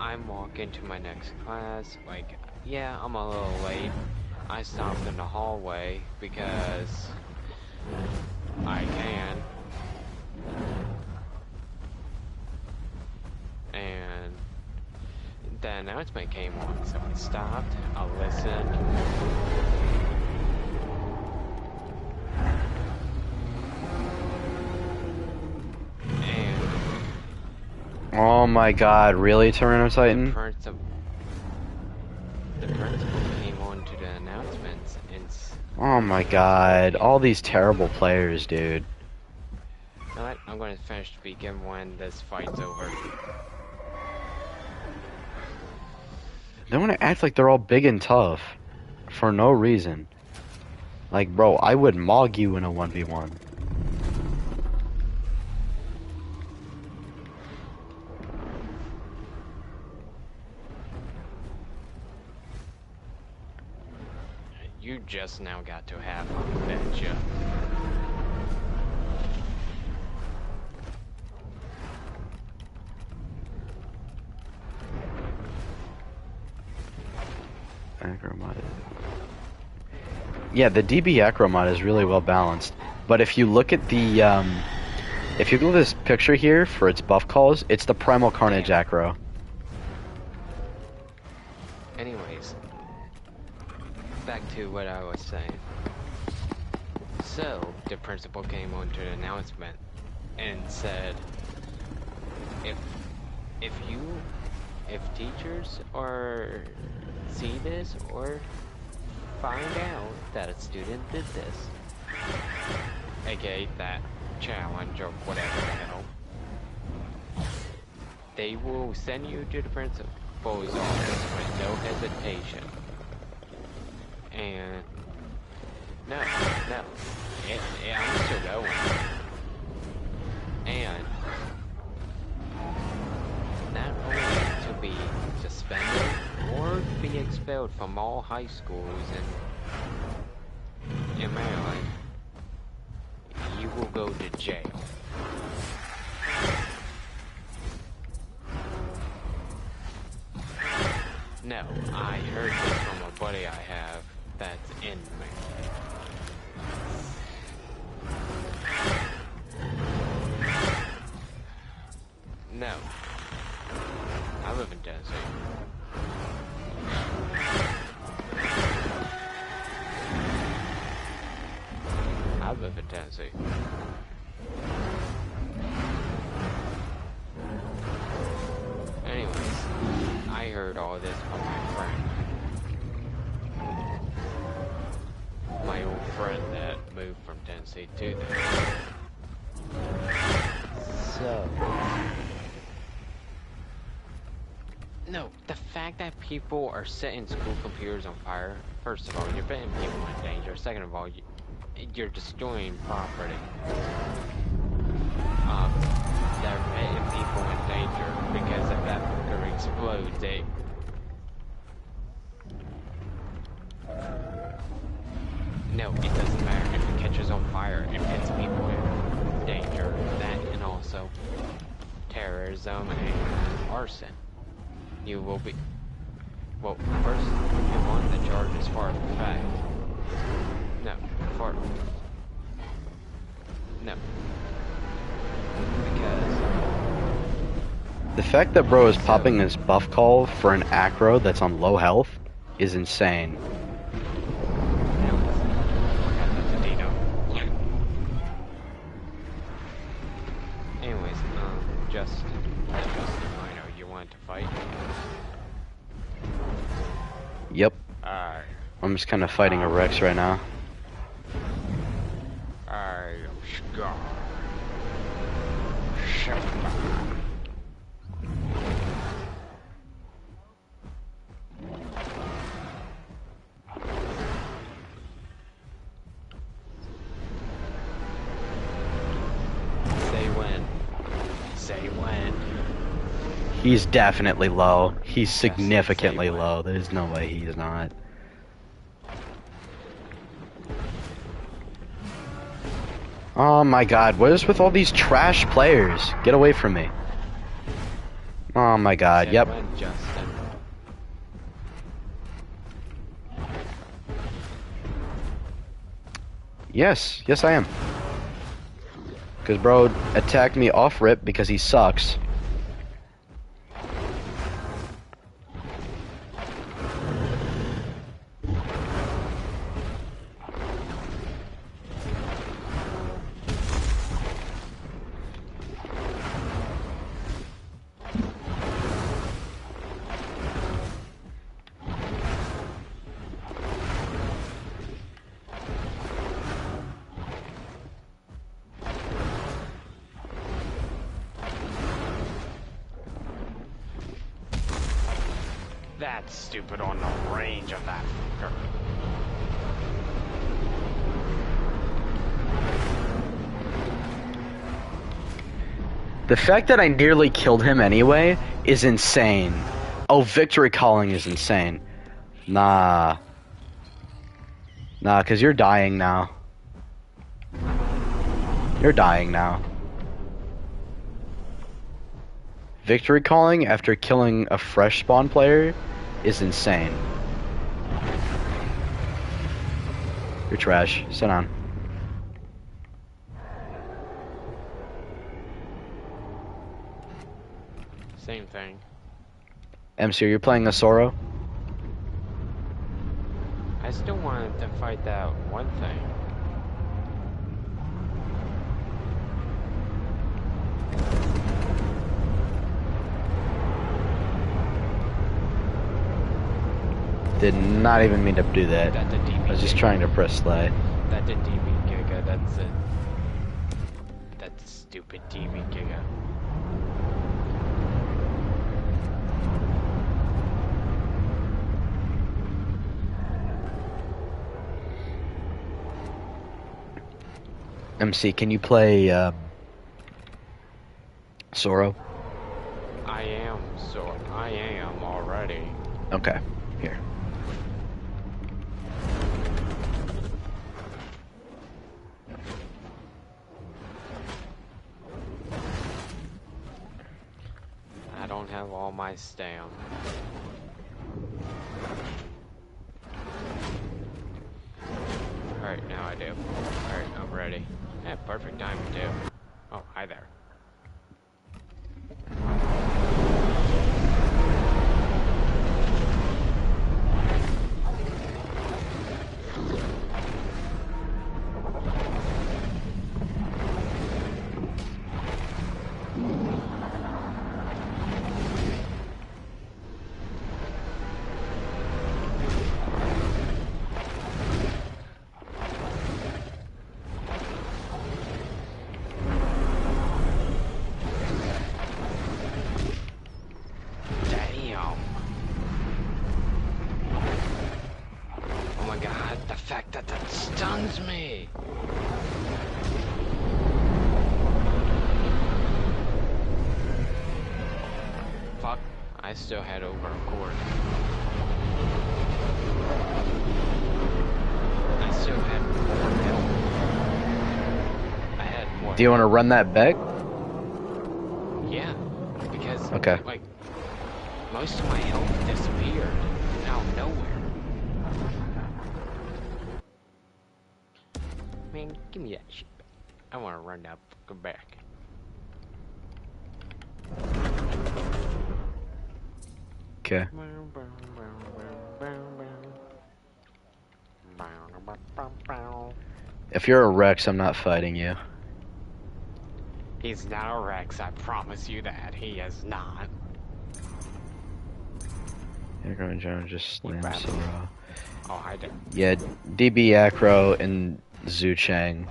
I'm walking to my next class. Like, yeah, I'm a little late. I stopped in the hallway because I can. And the announcement came on, so I stopped. I listened. Oh my god, really, Tyranno Titan? The principal came on to the announcements and... Oh my god, all these terrible players, dude. You know what? I'm going to finish speaking when this fight's over. They want to act like they're all big and tough. For no reason. Like, bro, I would mog you in a 1v1. You just now got to have fun, didn't you? Acro mod. Yeah, the DB Acro mod is really well balanced. But if you look at the, if you look at this picture here for its buff calls, it's the Primal Carnage Acro. Anyways, back to what I was saying. So, the principal came on to the announcement and said, if teachers see this or find out that a student did this, aka that challenge or whatever the hell, they will send you to the principal's office with no hesitation. And no, I'm still going. And not only to be suspended or be expelled from all high schools in Maryland, you will go to jail. No, I heard this from a buddy I have that's in Maryland. No. I live in Tennessee. I live in Tennessee. Anyways, I heard all this from my friend. My old friend that moved from Tennessee to there. So... No, the fact that people are setting school computers on fire, first of all, you're putting people in danger. Second of all, you're destroying property. They're putting people in danger because if that fucker explodes, No, it doesn't matter. If it catches on fire, it puts people in danger. That and also terrorism and arson. You will be... Well, first, you want the charges for the fact. No, for... No. Because... The fact that bro is popping this buff call for an Acro that's on low health is insane. I know you want to fight. Yep. I I'm just kind of fighting a Rex right now. am Scar. Shepard. Say when. Say when. He's definitely low. He's significantly say when. low. There's no way he's not. Oh my god, what is with all these trash players? Get away from me. Oh my god, Say yep. when, Justin. Yes, yes I am. Because bro attacked me off rip because he sucks. That's stupid on the range of that fucker. The fact that I nearly killed him anyway is insane. Oh, victory calling is insane. Nah. Nah, because you're dying now. You're dying now. Victory calling after killing a fresh spawn player is insane. You're trash. Sit down. Same thing. MC, are you playing a Soro? I still wanted to fight that one thing. Did not even mean to do that. That's a DB I was just trying to press slay. That's a DB Giga. That's a... That's stupid DB Giga. MC, can you play Soro? I am already. Okay, here. I don't have all my stam. Alright, now I do. Alright, I'm ready. Yeah, perfect time too. Oh, hi there. Damn. Oh my god, the fact that that stuns me. Fuck, I still had over a cord. I still had more health. I had more. Do you want to run that back? Yeah, because Okay. like most of my health disappeared out of nowhere. Man, give me that shit back. I want to run that fucker back. Okay. If you're a Rex, I'm not fighting you. He's not a Rex, I promise you that. He is not. Acro and Jones just slam grab him. Sora. Oh, I did. Yeah, DB Acro and Zhu Chang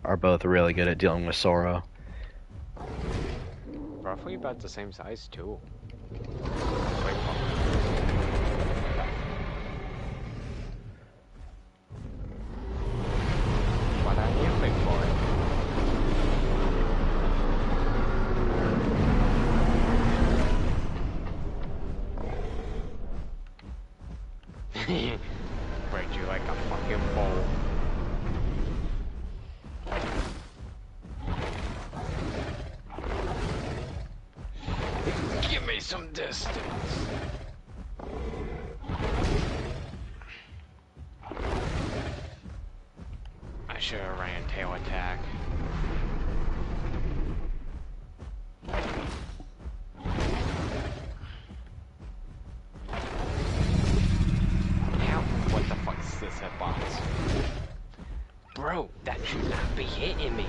are both really good at dealing with Sora. Roughly about the same size, too. But I am big for it. Break you like a fucking bowl. Give me some distance. I should have ran tail attack. How? What the fuck is this hitbox? Bro, that should not be hitting me.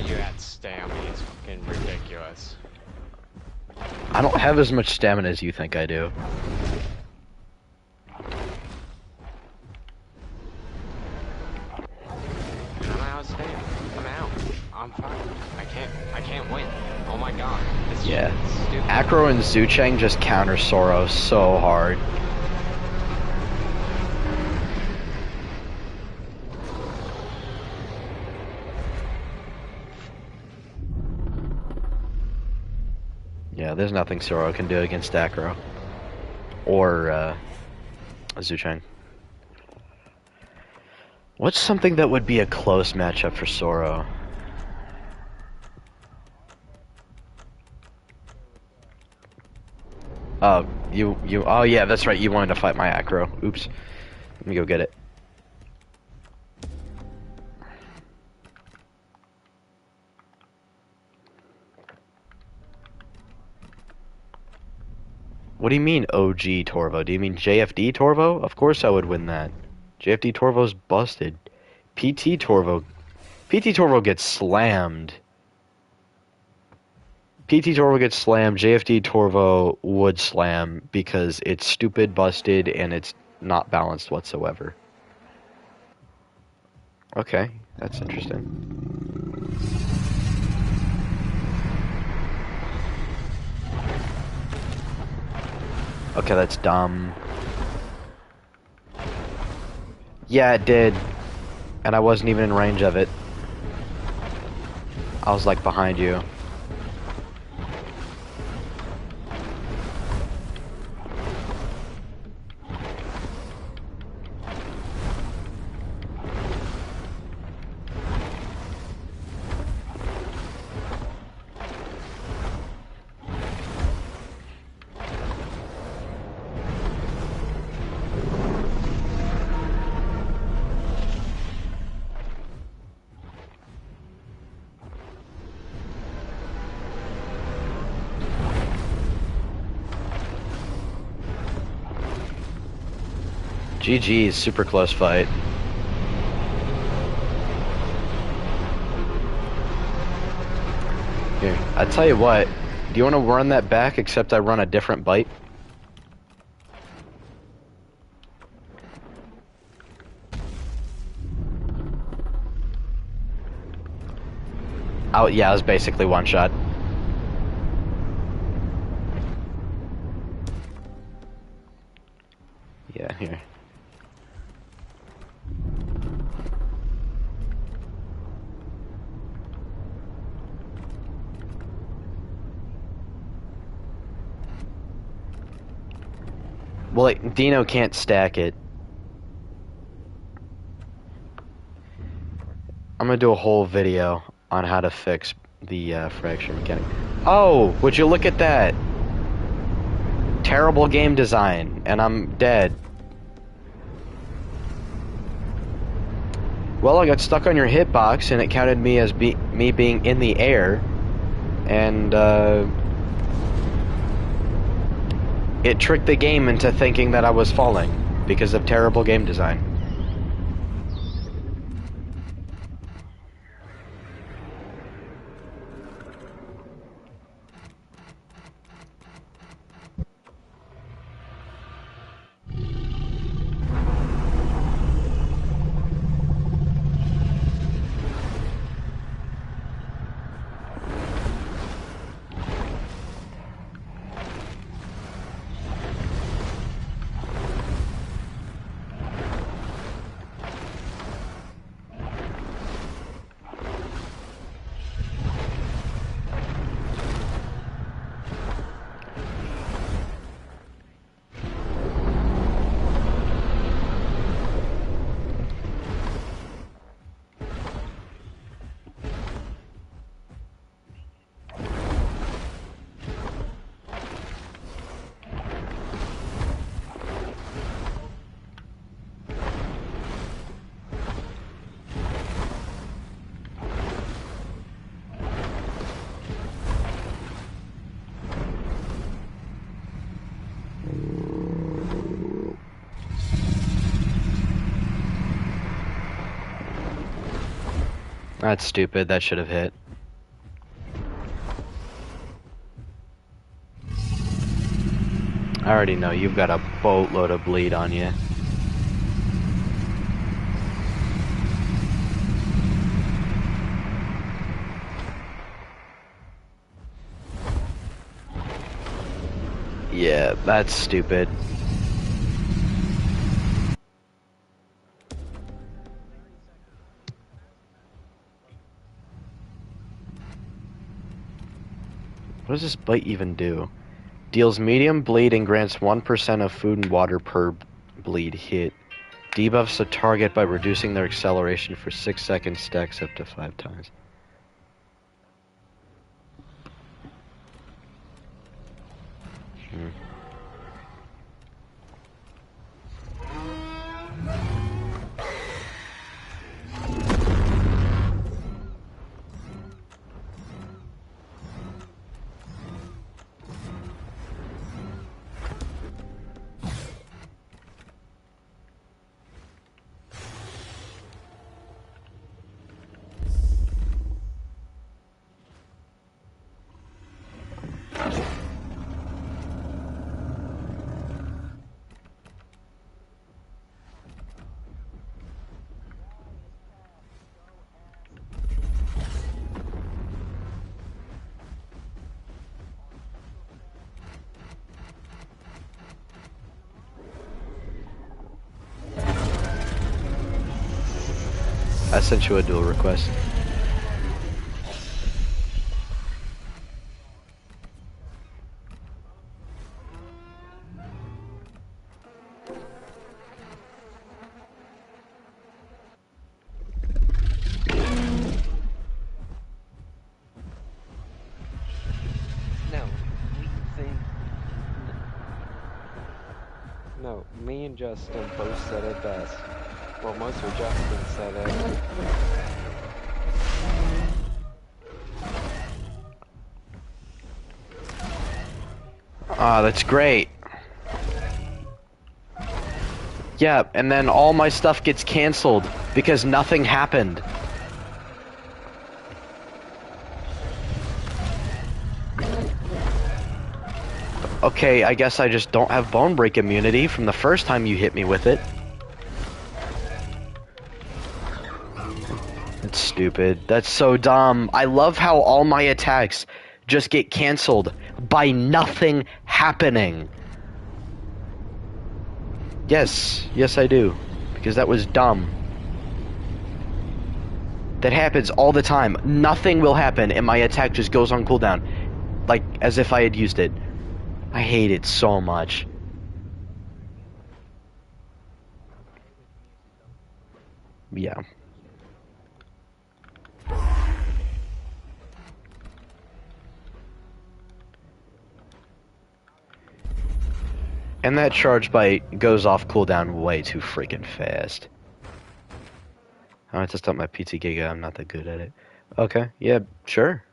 You had stamina is fucking ridiculous. I don't have as much stamina as you think I do. I'm out of stamina. I'm out. I'm fine. I can't win. Oh my god. This Yeah. shit is stupid. Acro and Zhu Chang just counter Sora so hard. Yeah, there's nothing Sora can do against Acro. Or, Zhu Chang. What's something that would be a close matchup for Sora? Oh, oh yeah, that's right, you wanted to fight my Acro. Oops. Let me go get it. What do you mean OG Torvo? Do you mean JFD Torvo? Of course I would win that. JFD Torvo's busted. PT Torvo gets slammed. PT Torvo gets slammed, JFD Torvo would slam because it's stupid, busted, and it's not balanced whatsoever. Okay, that's interesting. Okay, that's dumb. Yeah, it did. And I wasn't even in range of it. I was like behind you. GG's, super close fight. Here, I tell you what, do you want to run that back except I run a different bite? Oh, yeah, it was basically one shot. Yeah, here. Well, like, Dino can't stack it. I'm gonna do a whole video on how to fix the fracture mechanic. Oh, would you look at that? Terrible game design, and I'm dead. Well, I got stuck on your hitbox, and it counted me as me being in the air, And, it tricked the game into thinking that I was falling because of terrible game design. That's stupid. That should have hit. I already know you've got a boatload of bleed on you. Yeah, that's stupid. What does this bite even do? Deals medium bleed and grants 1% of food and water per bleed hit. Debuffs a target by reducing their acceleration for 6 seconds, stacks up to 5 times. I sent you a duel request. No, me and Justin both said it best. Well, mostly Justin said it. Ah, that's great. Yeah, and then all my stuff gets canceled because nothing happened. Okay, I guess I just don't have bone break immunity from the first time you hit me with it. That's stupid. That's so dumb. I love how all my attacks just get canceled by nothing happening. Yes I do. Because that was dumb. That happens all the time. Nothing will happen and my attack just goes on cooldown. Like, as if I had used it. I hate it so much. Yeah. And that charge bite goes off cooldown way too freaking fast. I have to stop my PT Giga, I'm not that good at it. Okay, yeah, sure.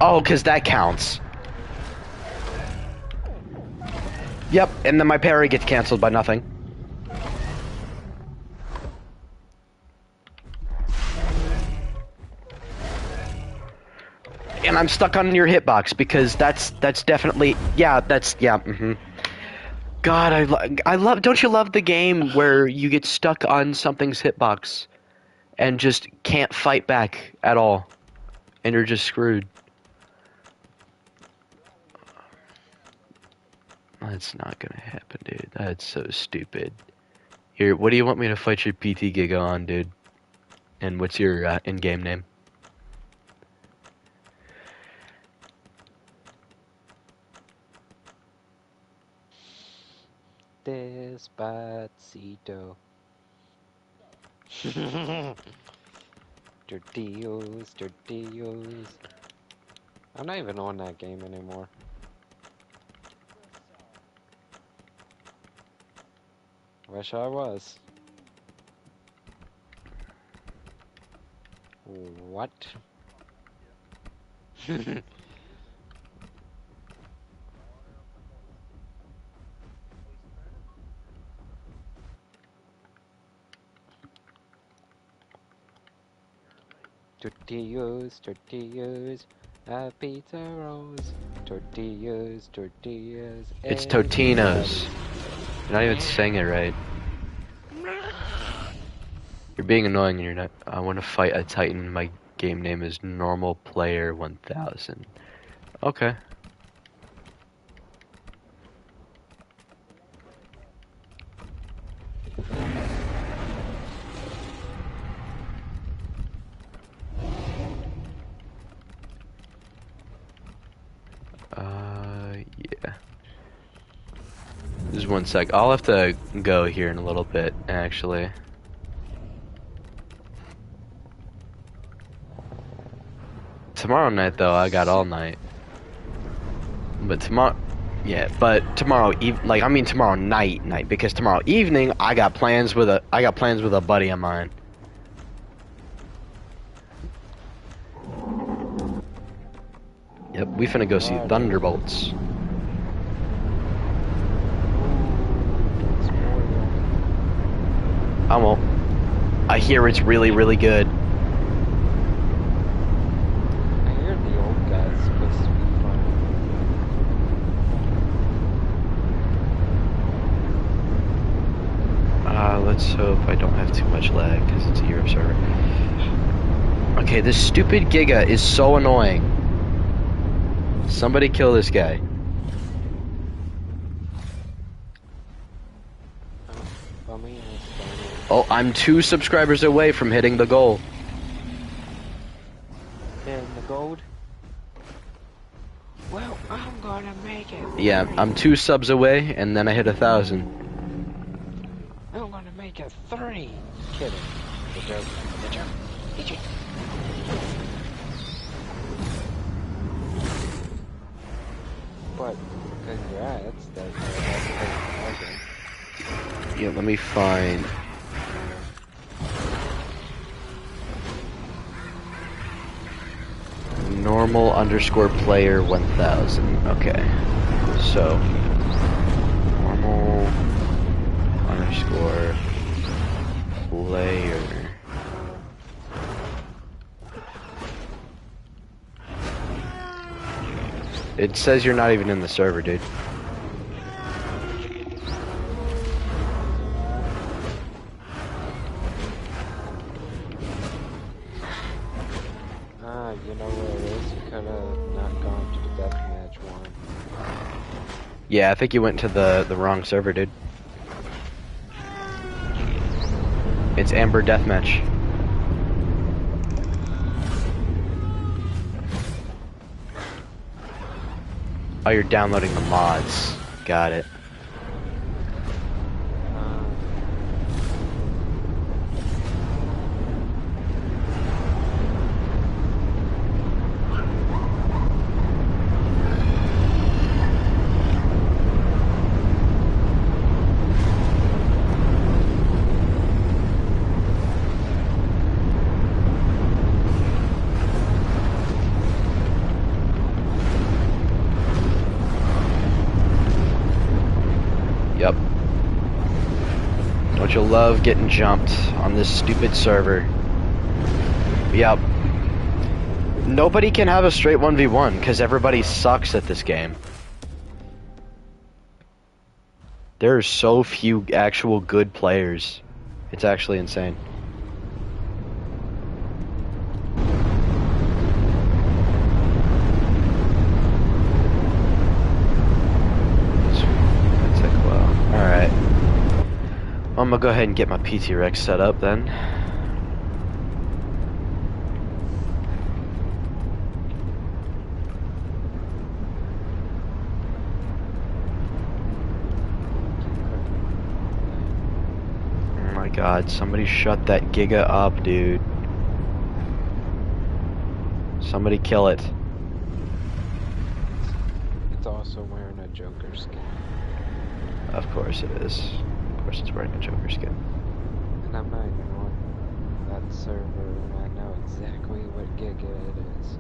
Oh, because that counts. Yep, and then my parry gets canceled by nothing. And I'm stuck on your hitbox because that's definitely yeah. God, I love. Don't you love the game where you get stuck on something's hitbox and just can't fight back at all, and you're just screwed. That's not gonna happen, dude. That's so stupid. Here, what do you want me to fight your PT Giga on, dude? And what's your in-game name? Despacito. Tortillos, tortillos. I'm not even on that game anymore. Wish I was. What? Tortillas, tortillas, a pizza rolls. Tortillas, tortillas. It's eggs, Totino's. lettuce. You're not even saying it right. You're being annoying and you're not. I want to fight a Titan. My game name is Normal Player 1000. Okay. Yeah. Just one sec. I'll have to go here in a little bit, actually. Tomorrow night, though, I got all night. But tomorrow, yeah. But tomorrow, tomorrow night, because tomorrow evening I got plans with a buddy of mine. Yep, we finna go see Thunderbolts. I won't. I hear it's really, really good. I hear the old guy's supposed to be fun. Let's hope I don't have too much lag, because it's a Europe server. Okay, this stupid Giga is so annoying. Somebody kill this guy. Oh, I'm 2 subscribers away from hitting the goal. And the gold? Well, I'm gonna make it. Yeah, I'm 2 subs away, and then I hit 1,000. I'm gonna make it 3. Kidding. The joke. The joke. The joke. But congrats, that's Yeah, let me find. Normal underscore player 1000. Okay. So normal underscore player. It says you're not even in the server, dude. You know where it is? You could have not gone to the deathmatch one. Yeah, I think you went to the wrong server, dude. It's Amber Deathmatch. Oh, you're downloading the mods. Got it. Don't you love getting jumped on this stupid server? Yep. Nobody can have a straight 1v1 because everybody sucks at this game. There are so few actual good players. It's actually insane. It's like, well, alright. I'm gonna go ahead and get my PT Rex set up then. God, somebody shut that Giga up, dude. Somebody kill it. It's also wearing a Joker skin. Of course it is. Of course it's wearing a Joker skin. And I'm not even on that server, and I know exactly what Giga it is.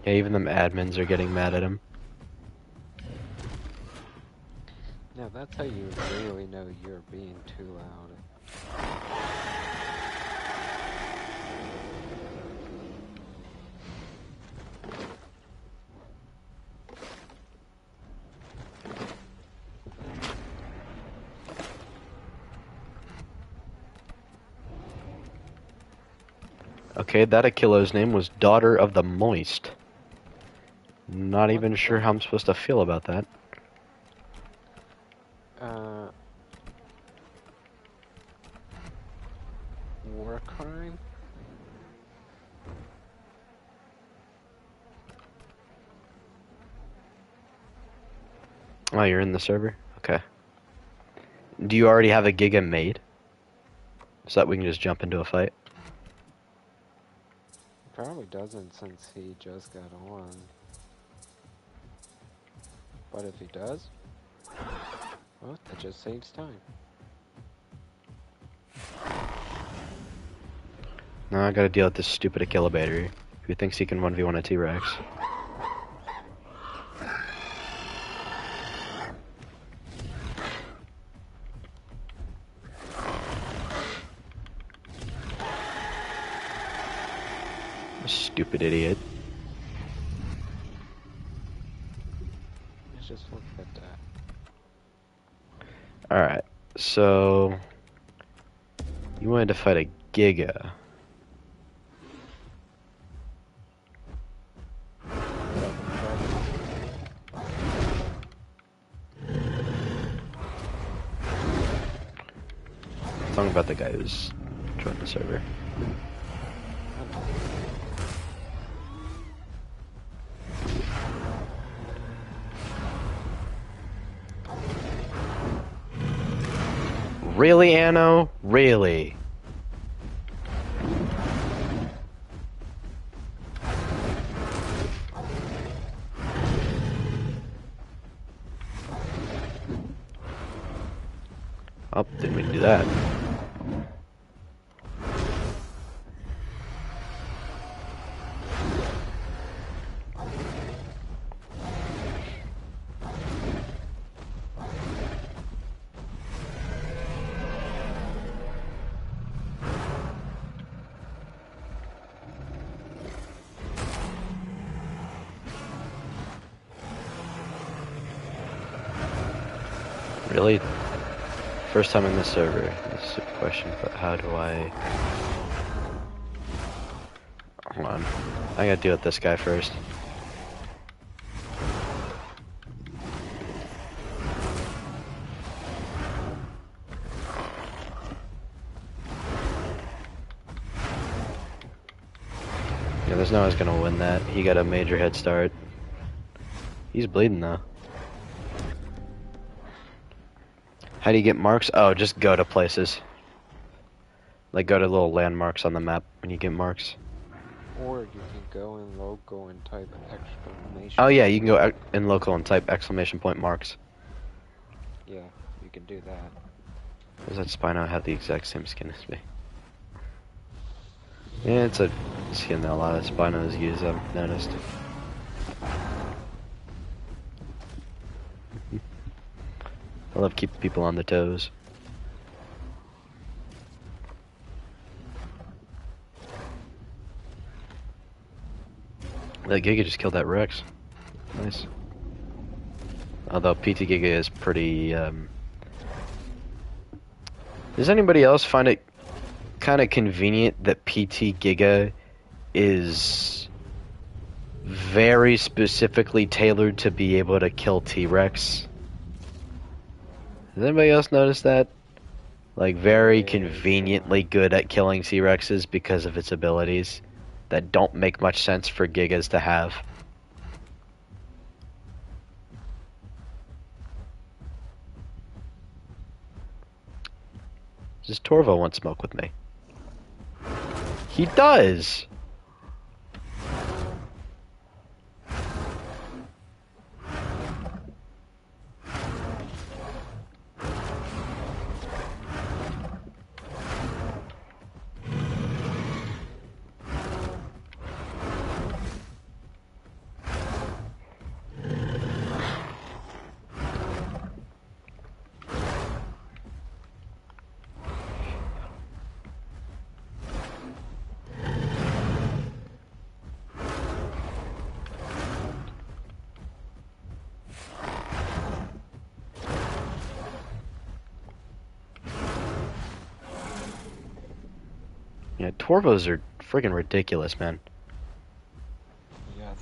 Yeah, even them admins are getting mad at him. Now that's how you really know you're being too loud. Okay, that Akilo's name was Daughter of the Moist. Not even sure how I'm supposed to feel about that. War crime? Oh, you're in the server? Okay. Do you already have a Giga made? So that we can just jump into a fight? Probably doesn't since he just got on. But if he does, well, that just saves time. Now I gotta deal with this stupid Akilobator who thinks he can 1v1 a T-Rex. Stupid idiot. Let's just look at that. Alright, so... You wanted to fight a Giga. Talking about the guy who's joined the server. Really, Anno? Really? Oh, didn't mean to do that. Really? First time in this server. This is a question, but how do I... Hold on. I gotta deal with this guy first. Yeah, there's no one's gonna win that. He got a major head start. He's bleeding though. How do you get marks? Oh, just go to places. Like go to little landmarks on the map when you get marks. Or you can go in local and type exclamation. Oh yeah, you can go in local and type exclamation point marks. Yeah, you can do that. Does that Spino have the exact same skin as me? Yeah, it's a skin that a lot of Spinos use, I've noticed. I love keeping people on the toes. That Giga just killed that Rex. Nice. Although PT Giga is pretty, Does anybody else find it kind of convenient that PT Giga is very specifically tailored to be able to kill T-Rex? Has anybody else noticed that? Like, very conveniently good at killing T-Rexes because of its abilities that don't make much sense for Gigas to have. Does Torvo want smoke with me? He does! Yeah, Torvos are freaking ridiculous, man. Yeah,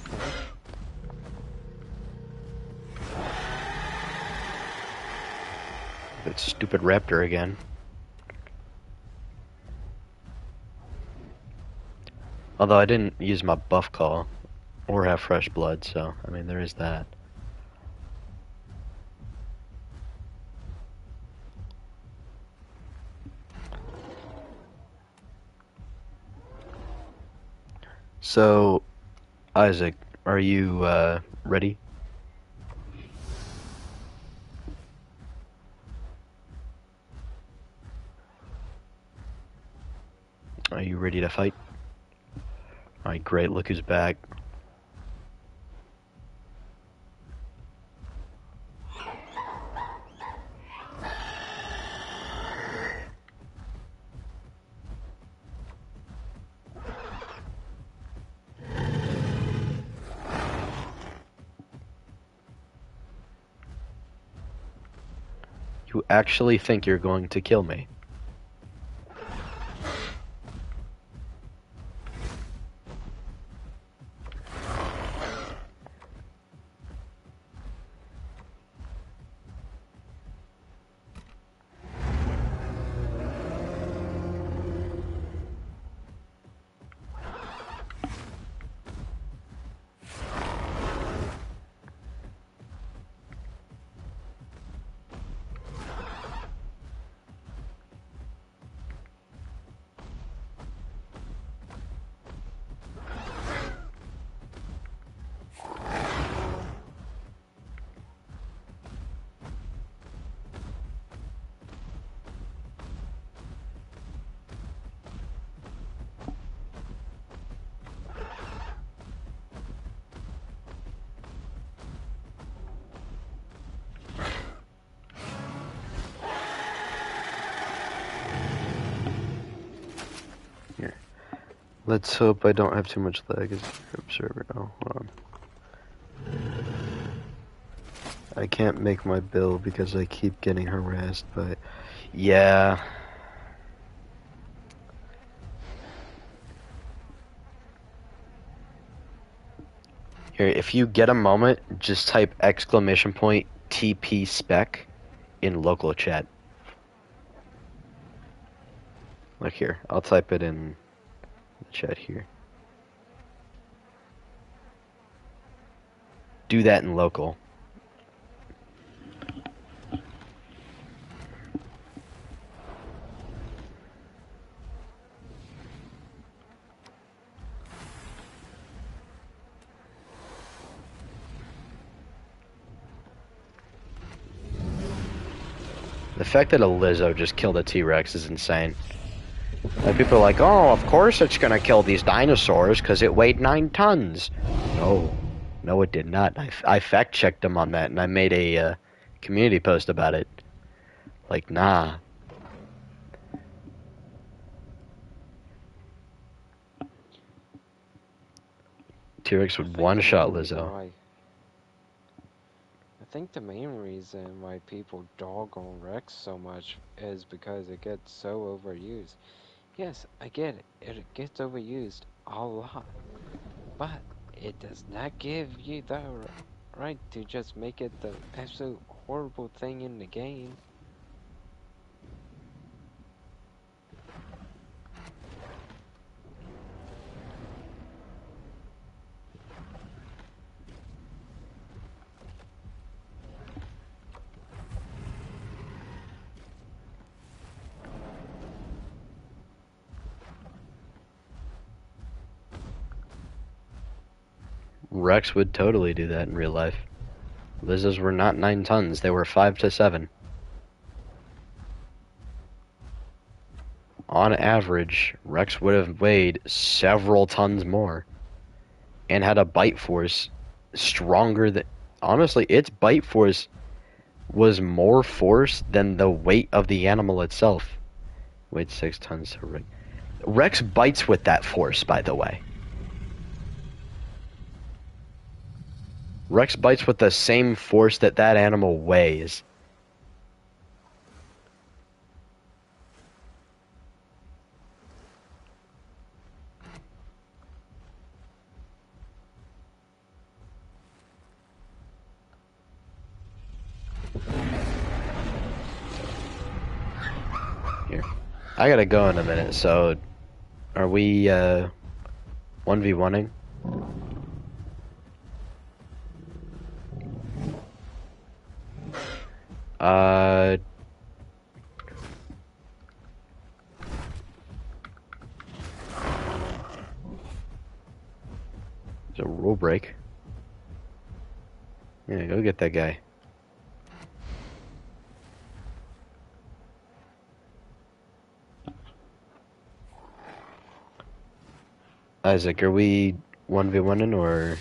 That stupid raptor again. Although I didn't use my buff call or have fresh blood, so I mean there is that. So, Isaac, are you ready? Are you ready to fight? Alright, great, look who's back. You actually think you're going to kill me? Here. Let's hope I don't have too much lag as your observer. Oh, hold on. I can't make my build because I keep getting harassed, but yeah. Here, if you get a moment, just type exclamation point TP spec in local chat. Look here, I'll type it in the chat here. do that in local. The fact that a Lizzo just killed a T-Rex is insane. Like, people are like, oh, of course it's gonna kill these dinosaurs because it weighed 9 tons. No. No, it did not. I fact-checked them on that, and I made a community post about it. Like, nah. T-Rex would one-shot Lizzo. I think the main reason why people dog on Rex so much is because it gets so overused. Yes, I get it. It gets overused a lot. But it does not give you the right to just make it the absolute horrible thing in the game. Rex would totally do that in real life. Lizzos were not 9 tons, they were 5 to 7. On average, Rex would have weighed several tons more and had a bite force stronger than. Honestly, its bite force was more force than the weight of the animal itself. Weighed 6 tons to Rex. Rex bites with that force, by the way. Rex bites with the same force that that animal weighs. Here. I gotta go in a minute, so are we 1v1ing? It's a rule break. Yeah, go get that guy. Isaac, are we 1v1ing or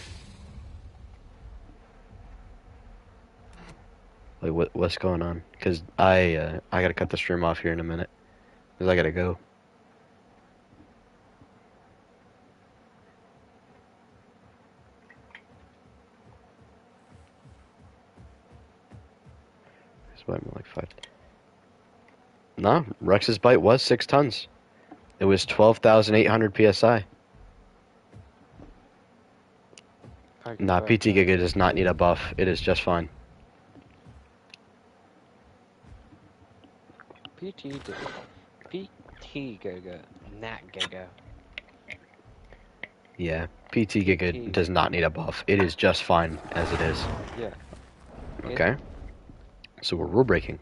like what's going on? Cause I gotta cut the stream off here in a minute. Cause I gotta go. This might be like 5. No, Rex's bite was 6 tons. It was 12,800 psi. Nah, PT Giga does not need a buff. It is just fine. PT Giga, not Giga. Yeah, PT Giga does not need a buff. It is just fine as it is. Yeah. Okay. So we're rule breaking.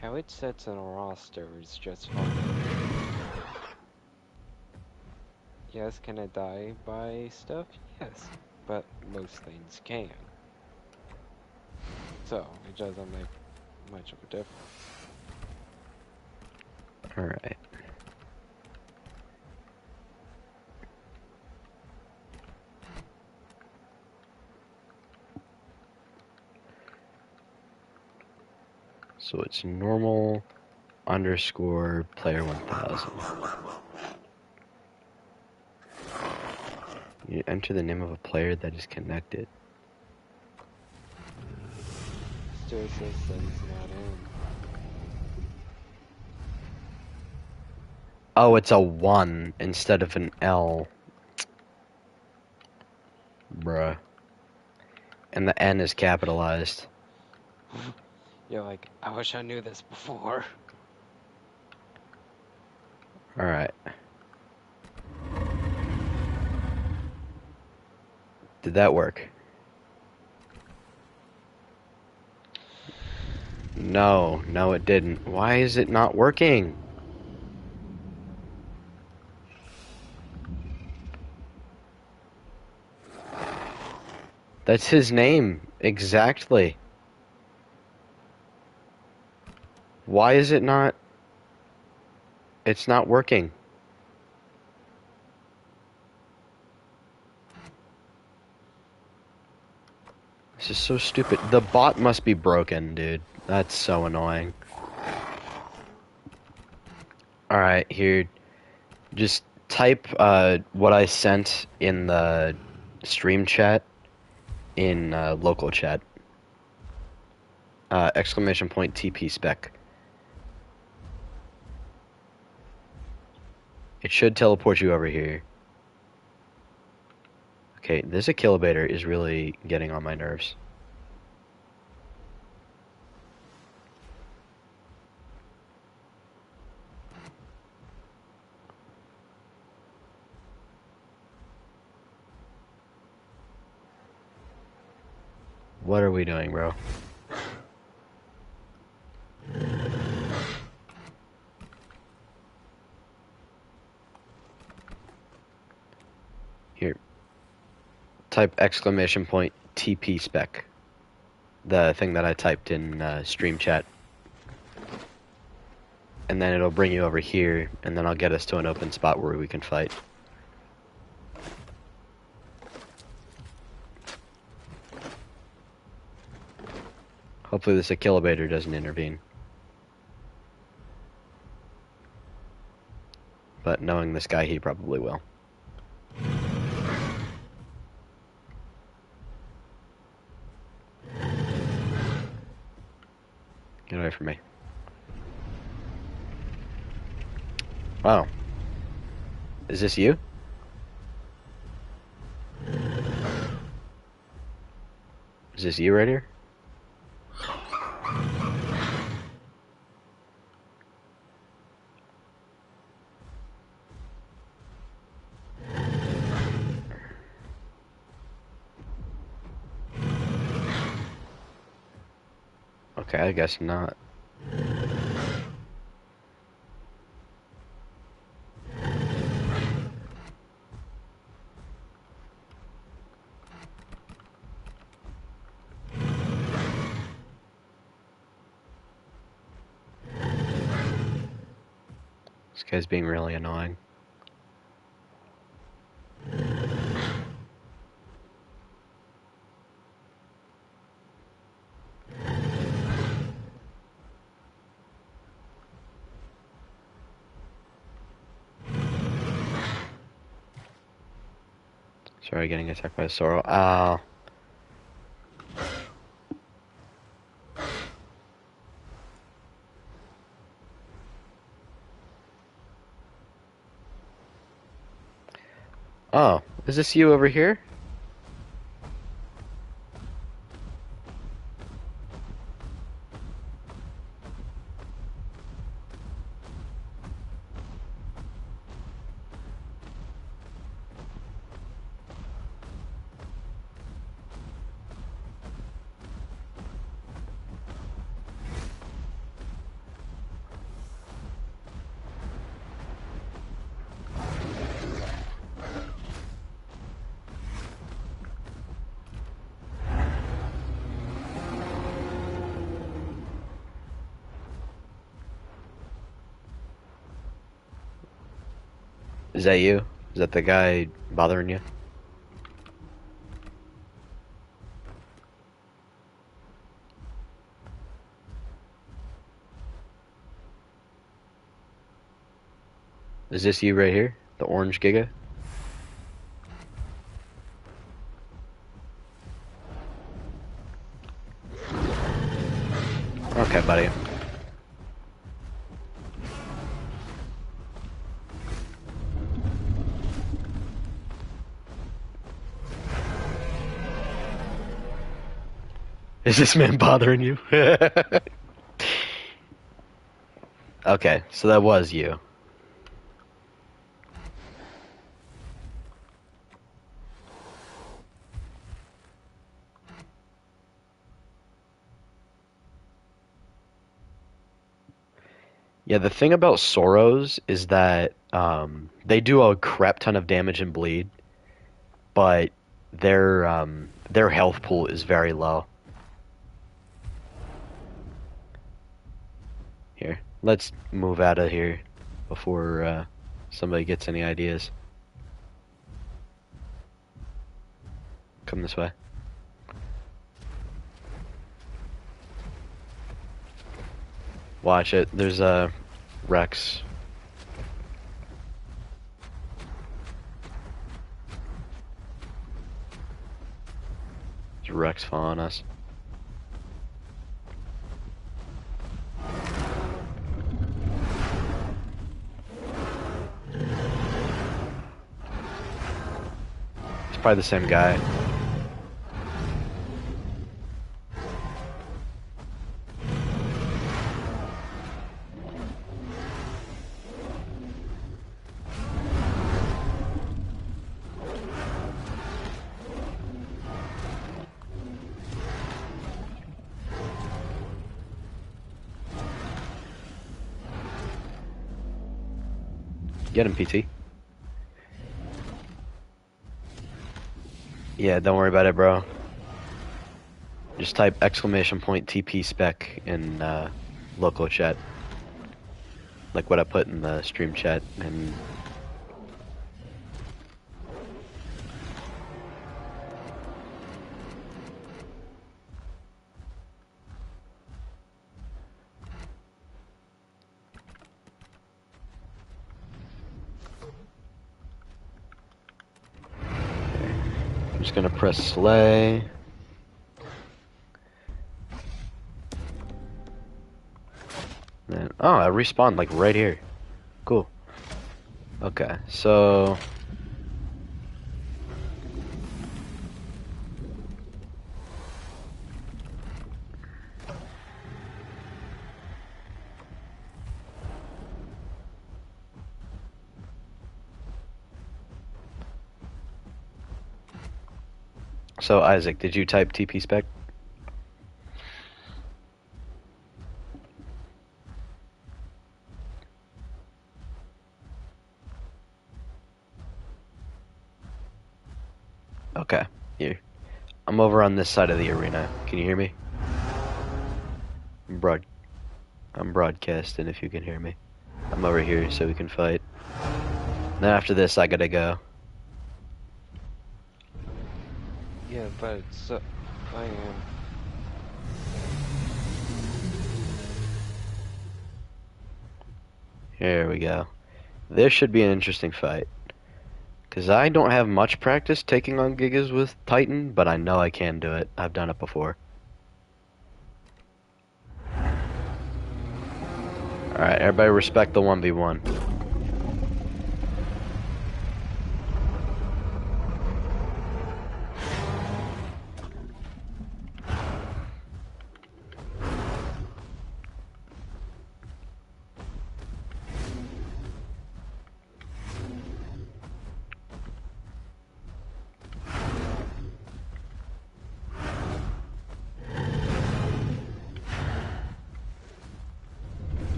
How it sets on a roster is just fine. Yes, can it die by stuff? Yes, but most things can. So, it doesn't make much of a difference. Alright. So it's normal underscore player 1000. You enter the name of a player that is connected. Still says that he's not in. Oh, it's a 1 instead of an L. Bruh. And the N is capitalized. You're like, I wish I knew this before. Alright. Did that work? No, no it didn't. Why is it not working? That's his name, exactly. Why is it not? It's not working. This is so stupid. The bot must be broken, dude. That's so annoying. Alright, here. Just type what I sent in the stream chat in local chat. Exclamation point TP spec. It should teleport you over here. Okay, this Akilabator is really getting on my nerves. What are we doing, bro? Here. Type exclamation point TP spec. The thing that I typed in stream chat. And then it'll bring you over here, and then I'll get us to an open spot where we can fight. Hopefully this Akilabator doesn't intervene. But knowing this guy, he probably will. Get away from me. Wow. Is this you? Is this you right here? Okay, I guess not. This guy's being really annoying. Sorry, getting attacked by a sorrel. Ow. Oh, is this you over here? Is that you? Is that the guy bothering you? Is this you right here? The orange Giga? Okay, buddy. Is this man bothering you? Okay, so that was you. Yeah, the thing about Soros is that they do a crap ton of damage and bleed, but their health pool is very low. Here, let's move out of here before somebody gets any ideas. Come this way. Watch it. There's a Rex. There's Rex following us. It's probably the same guy. Get him, PT. Yeah, don't worry about it, bro. Just type !TP spec in local chat. Like what I put in the stream chat, and I'm just gonna press slay. Then, oh, I respawned like right here. Cool. Okay, so Isaac, did you type TP spec? Okay, here. I'm over on this side of the arena. Can you hear me? I'm broadcasting if you can hear me. I'm over here so we can fight. Then after this, I gotta go. Yeah, but I am. Here we go. This should be an interesting fight. Because I don't have much practice taking on Gigas with Titan, but I know I can do it. I've done it before. Alright, everybody respect the 1v1.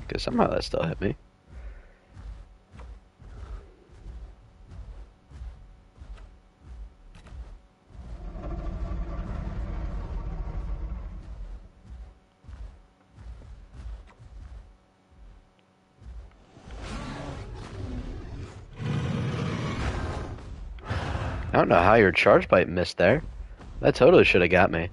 Because somehow that still hit me. I don't know how your charge bite missed there. That totally should have got me.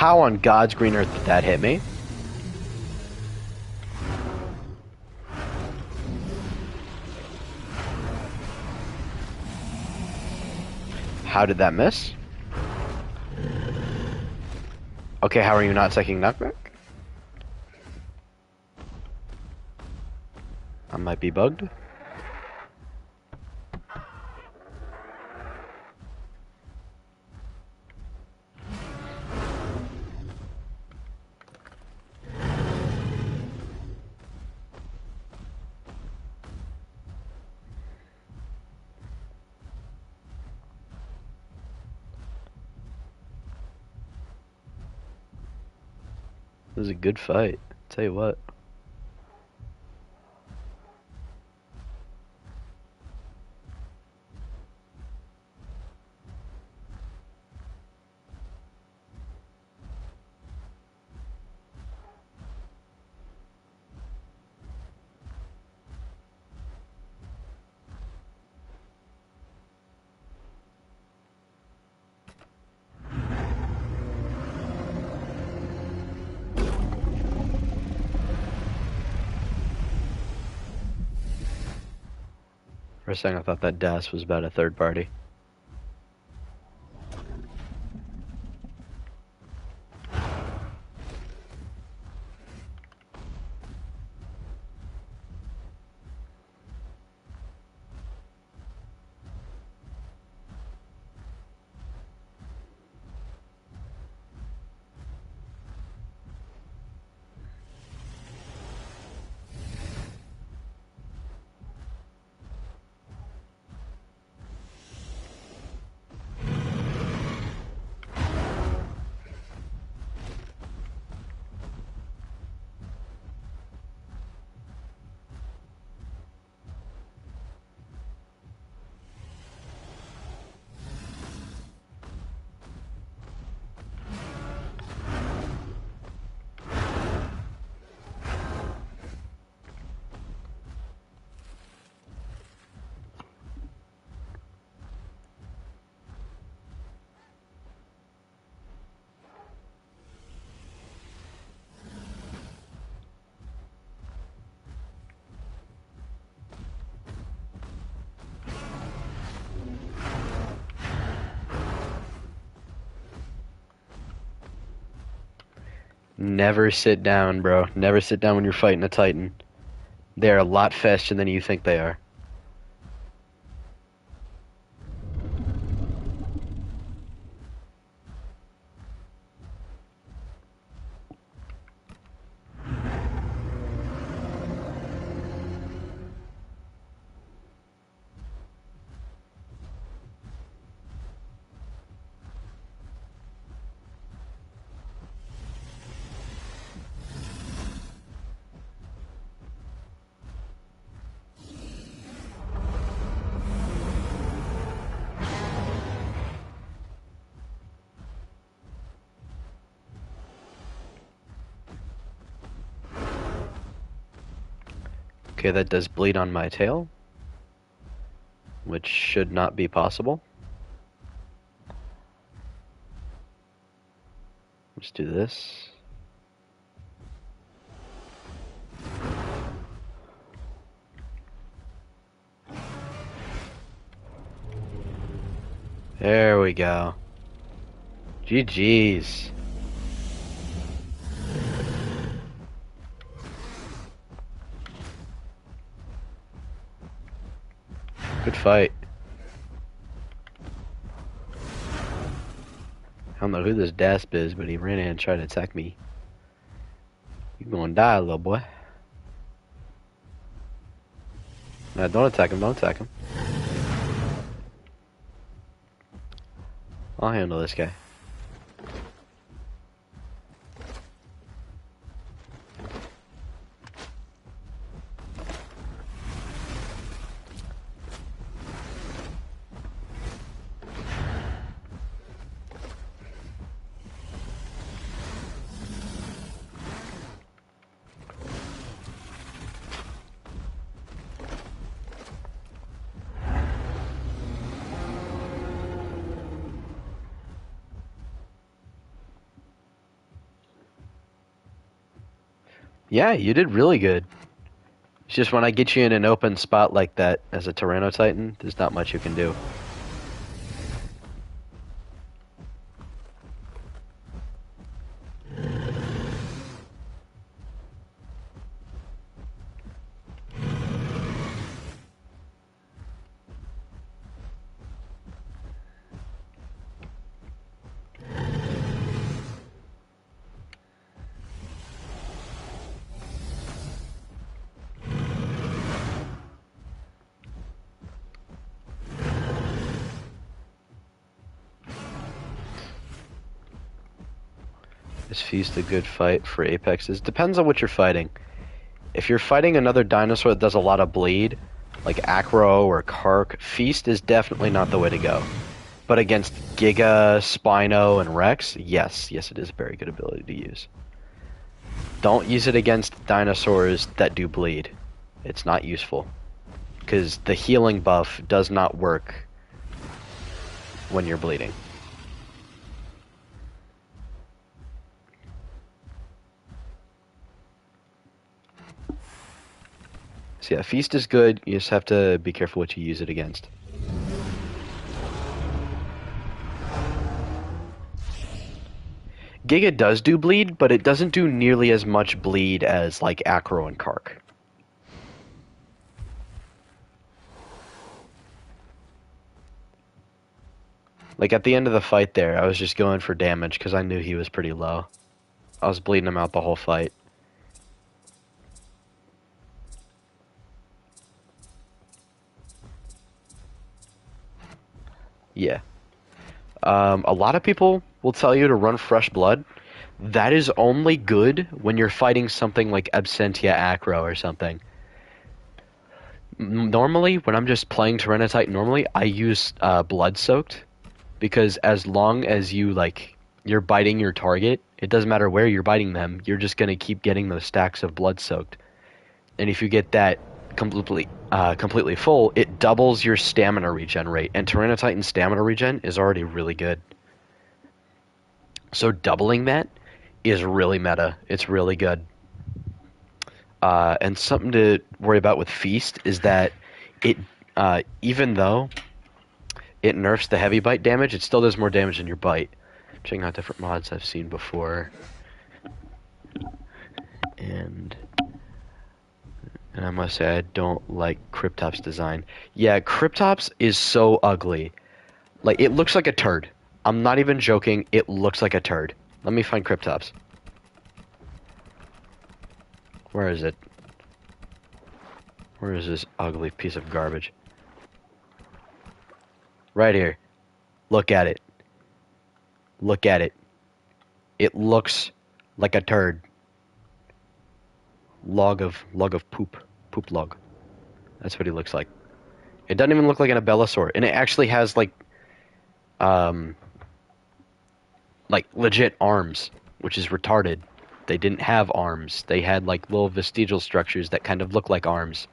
How on God's green earth did that hit me? How did that miss? Okay, how are you not taking knockback? I might be bugged. It was a good fight. Tell you what. For a second, I thought that DAS was about a third party. Never sit down, bro. Never sit down when you're fighting a Titan. They're a lot faster than you think they are. Okay, that does bleed on my tail, which should not be possible. Let's do this. There we go. GG's. Good fight. I don't know who this Dasp is, but he ran in and tried to attack me. You're gonna die, little boy. No, don't attack him, don't attack him. I'll handle this guy. Yeah, you did really good. It's just when I get you in an open spot like that as a Tyranno Titan, there's not much you can do. Is Feast a good fight for Apexes? Depends on what you're fighting. If you're fighting another dinosaur that does a lot of bleed, like Acro or Kark, Feast is definitely not the way to go. But against Giga, Spino, and Rex, yes, it is a very good ability to use. Don't use it against dinosaurs that do bleed. It's not useful. Because the healing buff does not work when you're bleeding. So yeah, Feast is good, you just have to be careful what you use it against. Giga does do bleed, but it doesn't do nearly as much bleed as like Acro and Kark. Like at the end of the fight there, I was just going for damage because I knew he was pretty low. I was bleeding him out the whole fight. Yeah. A lot of people will tell you to run fresh blood. That is only good when you're fighting something like Absentia Acro or something. Normally, when I'm just playing Tyrannotite normally, I use Blood Soaked. Because as long as you're biting your target, it doesn't matter where you're biting them, you're just gonna keep getting those stacks of Blood Soaked. And if you get that completely full, it doubles your stamina regen rate, and Tyrannotitan stamina regen is already really good. So doubling that is really meta. It's really good. And something to worry about with Feast is that it, even though it nerfs the heavy bite damage, it still does more damage than your bite. Checking out different mods I've seen before. And I must say, I don't like Cryptops design. Yeah, Cryptops is so ugly. Like, it looks like a turd. I'm not even joking, it looks like a turd. Let me find Cryptops. Where is it? Where is this ugly piece of garbage? Right here. Look at it. Look at it. It looks like a turd. Log of poop. Poop log. That's what he looks like. It doesn't even look like an Abelisaur, and it actually has like legit arms, which is retarded. They didn't have arms. They had like little vestigial structures that kind of look like arms.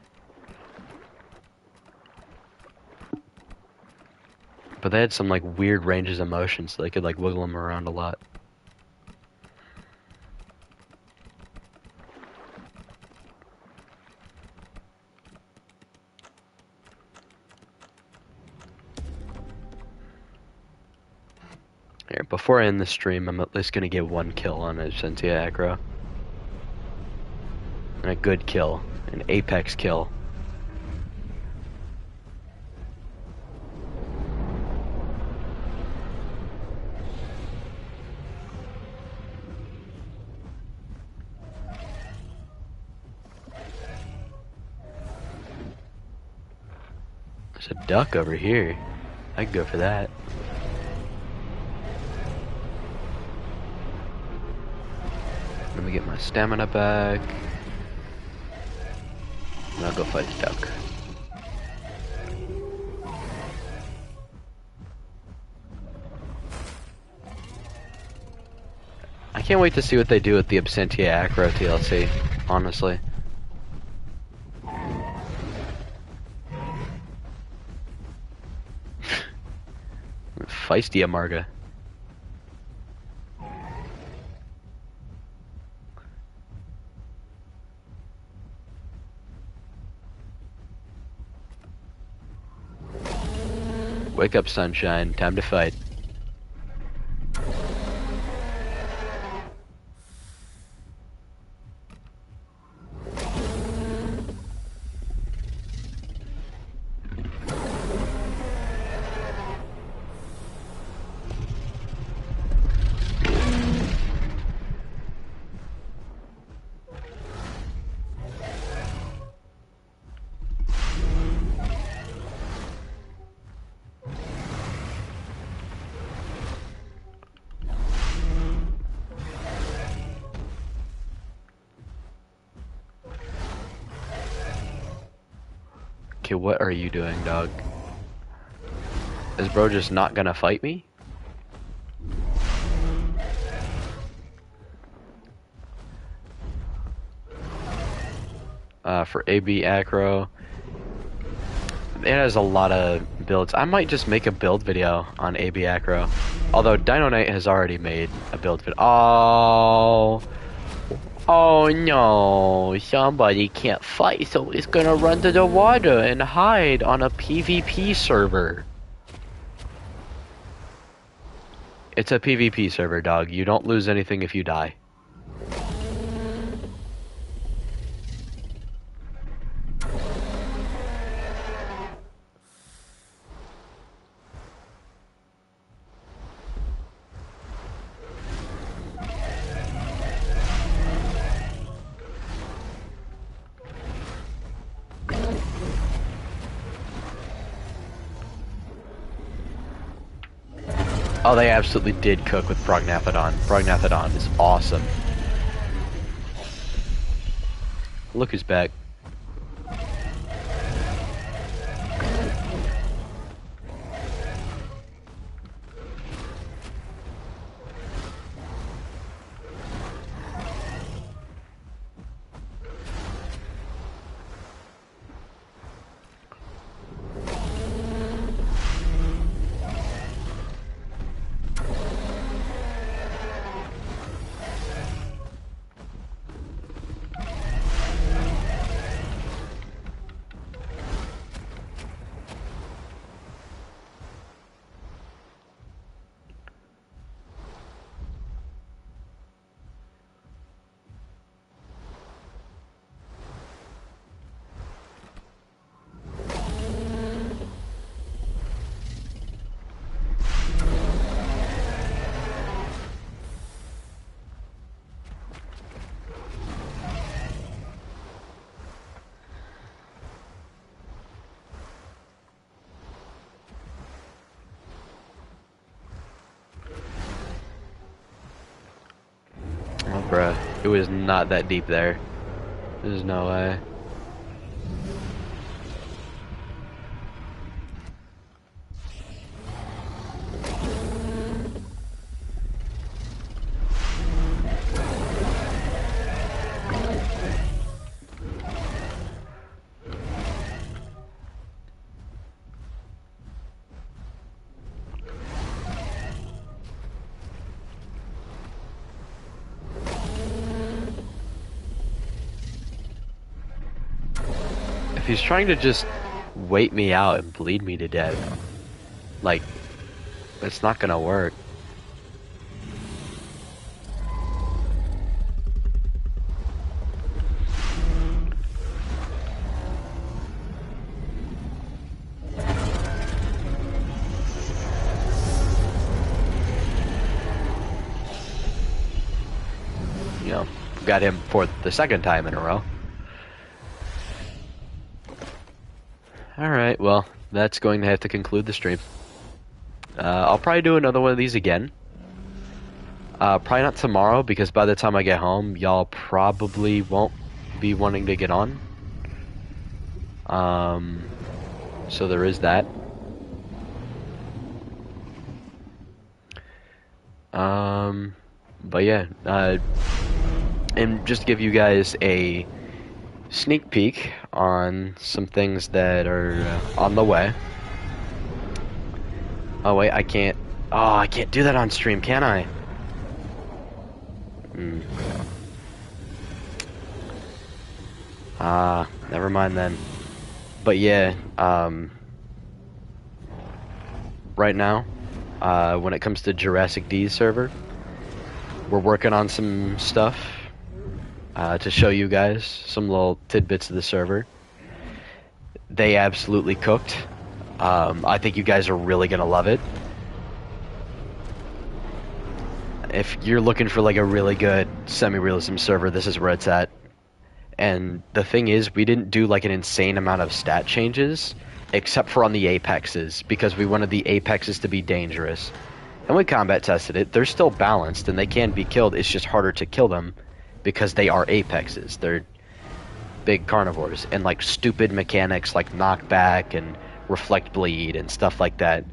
But they had some like weird ranges of motion, so they could like wiggle them around a lot. Here, before I end the stream, I'm at least gonna get one kill on Absentia Acro. And a good kill. An apex kill. There's a duck over here. I could go for that. Let me get my stamina back. And I'll go fight the duck. I can't wait to see what they do with the Absentia Acro TLC, honestly. Feisty Amarga. Wake up, sunshine. Time to fight. Okay, what are you doing, dog? Is bro just not gonna fight me? For AB Acro, it has a lot of builds. I might just make a build video on AB Acro. Although Dino Knight has already made a build video. Oh no, somebody can't fight, so he's gonna run to the water and hide on a PvP server. It's a PvP server, dog. You don't lose anything if you die. Oh, they absolutely did cook with Prognathodon. Prognathodon is awesome. Look who's back. Oh, bruh. It was not that deep there. There's no way. If he's trying to just wait me out and bleed me to death, like, it's not gonna work. You know, got him for the second time in a row. Alright, well, that's going to have to conclude the stream. I'll probably do another one of these again. Probably not tomorrow, because by the time I get home, y'all probably won't be wanting to get on. So there is that. But yeah, and just to give you guys a sneak peek on some things that are on the way. Oh wait, I can't. Oh, I can't do that on stream, can I? Never mind then. But yeah, right now when it comes to Jurassic D's server. We're working on some stuff to show you guys some little tidbits of the server. They absolutely cooked. I think you guys are really gonna love it. If you're looking for like a really good semi-realism server, this is where it's at. And the thing is, we didn't do like an insane amount of stat changes, except for on the apexes, because we wanted the apexes to be dangerous. And we combat tested it. They're still balanced, and they can be killed. It's just harder to kill them, because they are apexes. They're big carnivores. And like stupid mechanics like knockback and reflect bleed and stuff like that,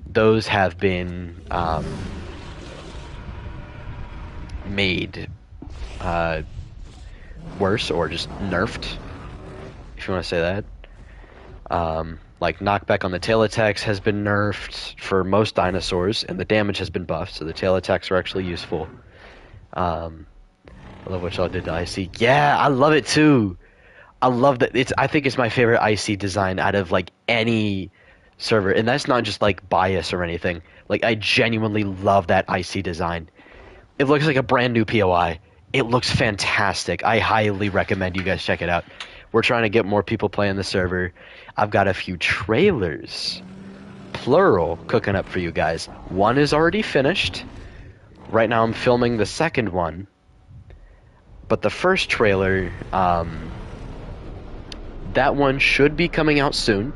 those have been made worse or just nerfed, if you want to say that. Like knockback on the tail attacks has been nerfed for most dinosaurs, and the damage has been buffed, so the tail attacks are actually useful. I love what y'all did to IC. Yeah, I love it too. I love that. I think it's my favorite IC design out of like any server, and that's not just like bias or anything. Like I genuinely love that IC design. It looks like a brand new POI. It looks fantastic. I highly recommend you guys check it out. We're trying to get more people playing the server. I've got a few trailers, plural, cooking up for you guys. One is already finished. Right now I'm filming the second one. But the first trailer, that one should be coming out soon.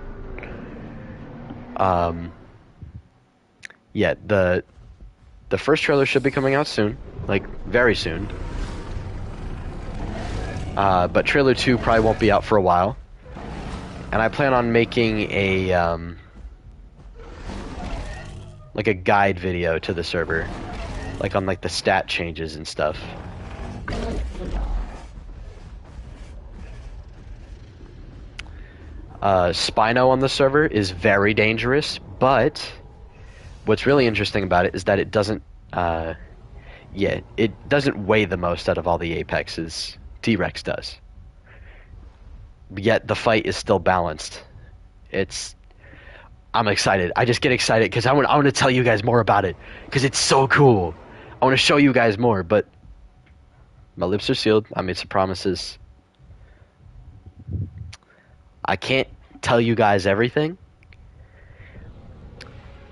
Yeah, the first trailer should be coming out soon. Like, very soon. But trailer 2 probably won't be out for a while. And I plan on making a, like a guide video to the server. Like on like the stat changes and stuff. Spino on the server is very dangerous, but what's really interesting about it is that it doesn't, it doesn't weigh the most out of all the apexes. T-Rex does. Yet the fight is still balanced. I'm excited. I just get excited because I want to tell you guys more about it because it's so cool. I want to show you guys more, but my lips are sealed. I made some promises. I can't tell you guys everything,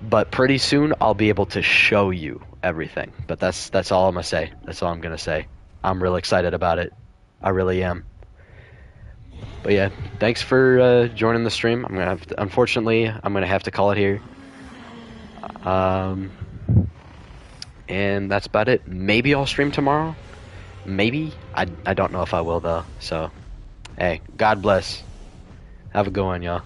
but pretty soon I'll be able to show you everything. But that's all I'm gonna say. That's all I'm gonna say. I'm real excited about it. I really am. But yeah, thanks for joining the stream. Unfortunately, I'm gonna have to call it here. And that's about it. Maybe I'll stream tomorrow. Maybe. I don't know if I will though. So, hey, God bless. Have a good one, y'all.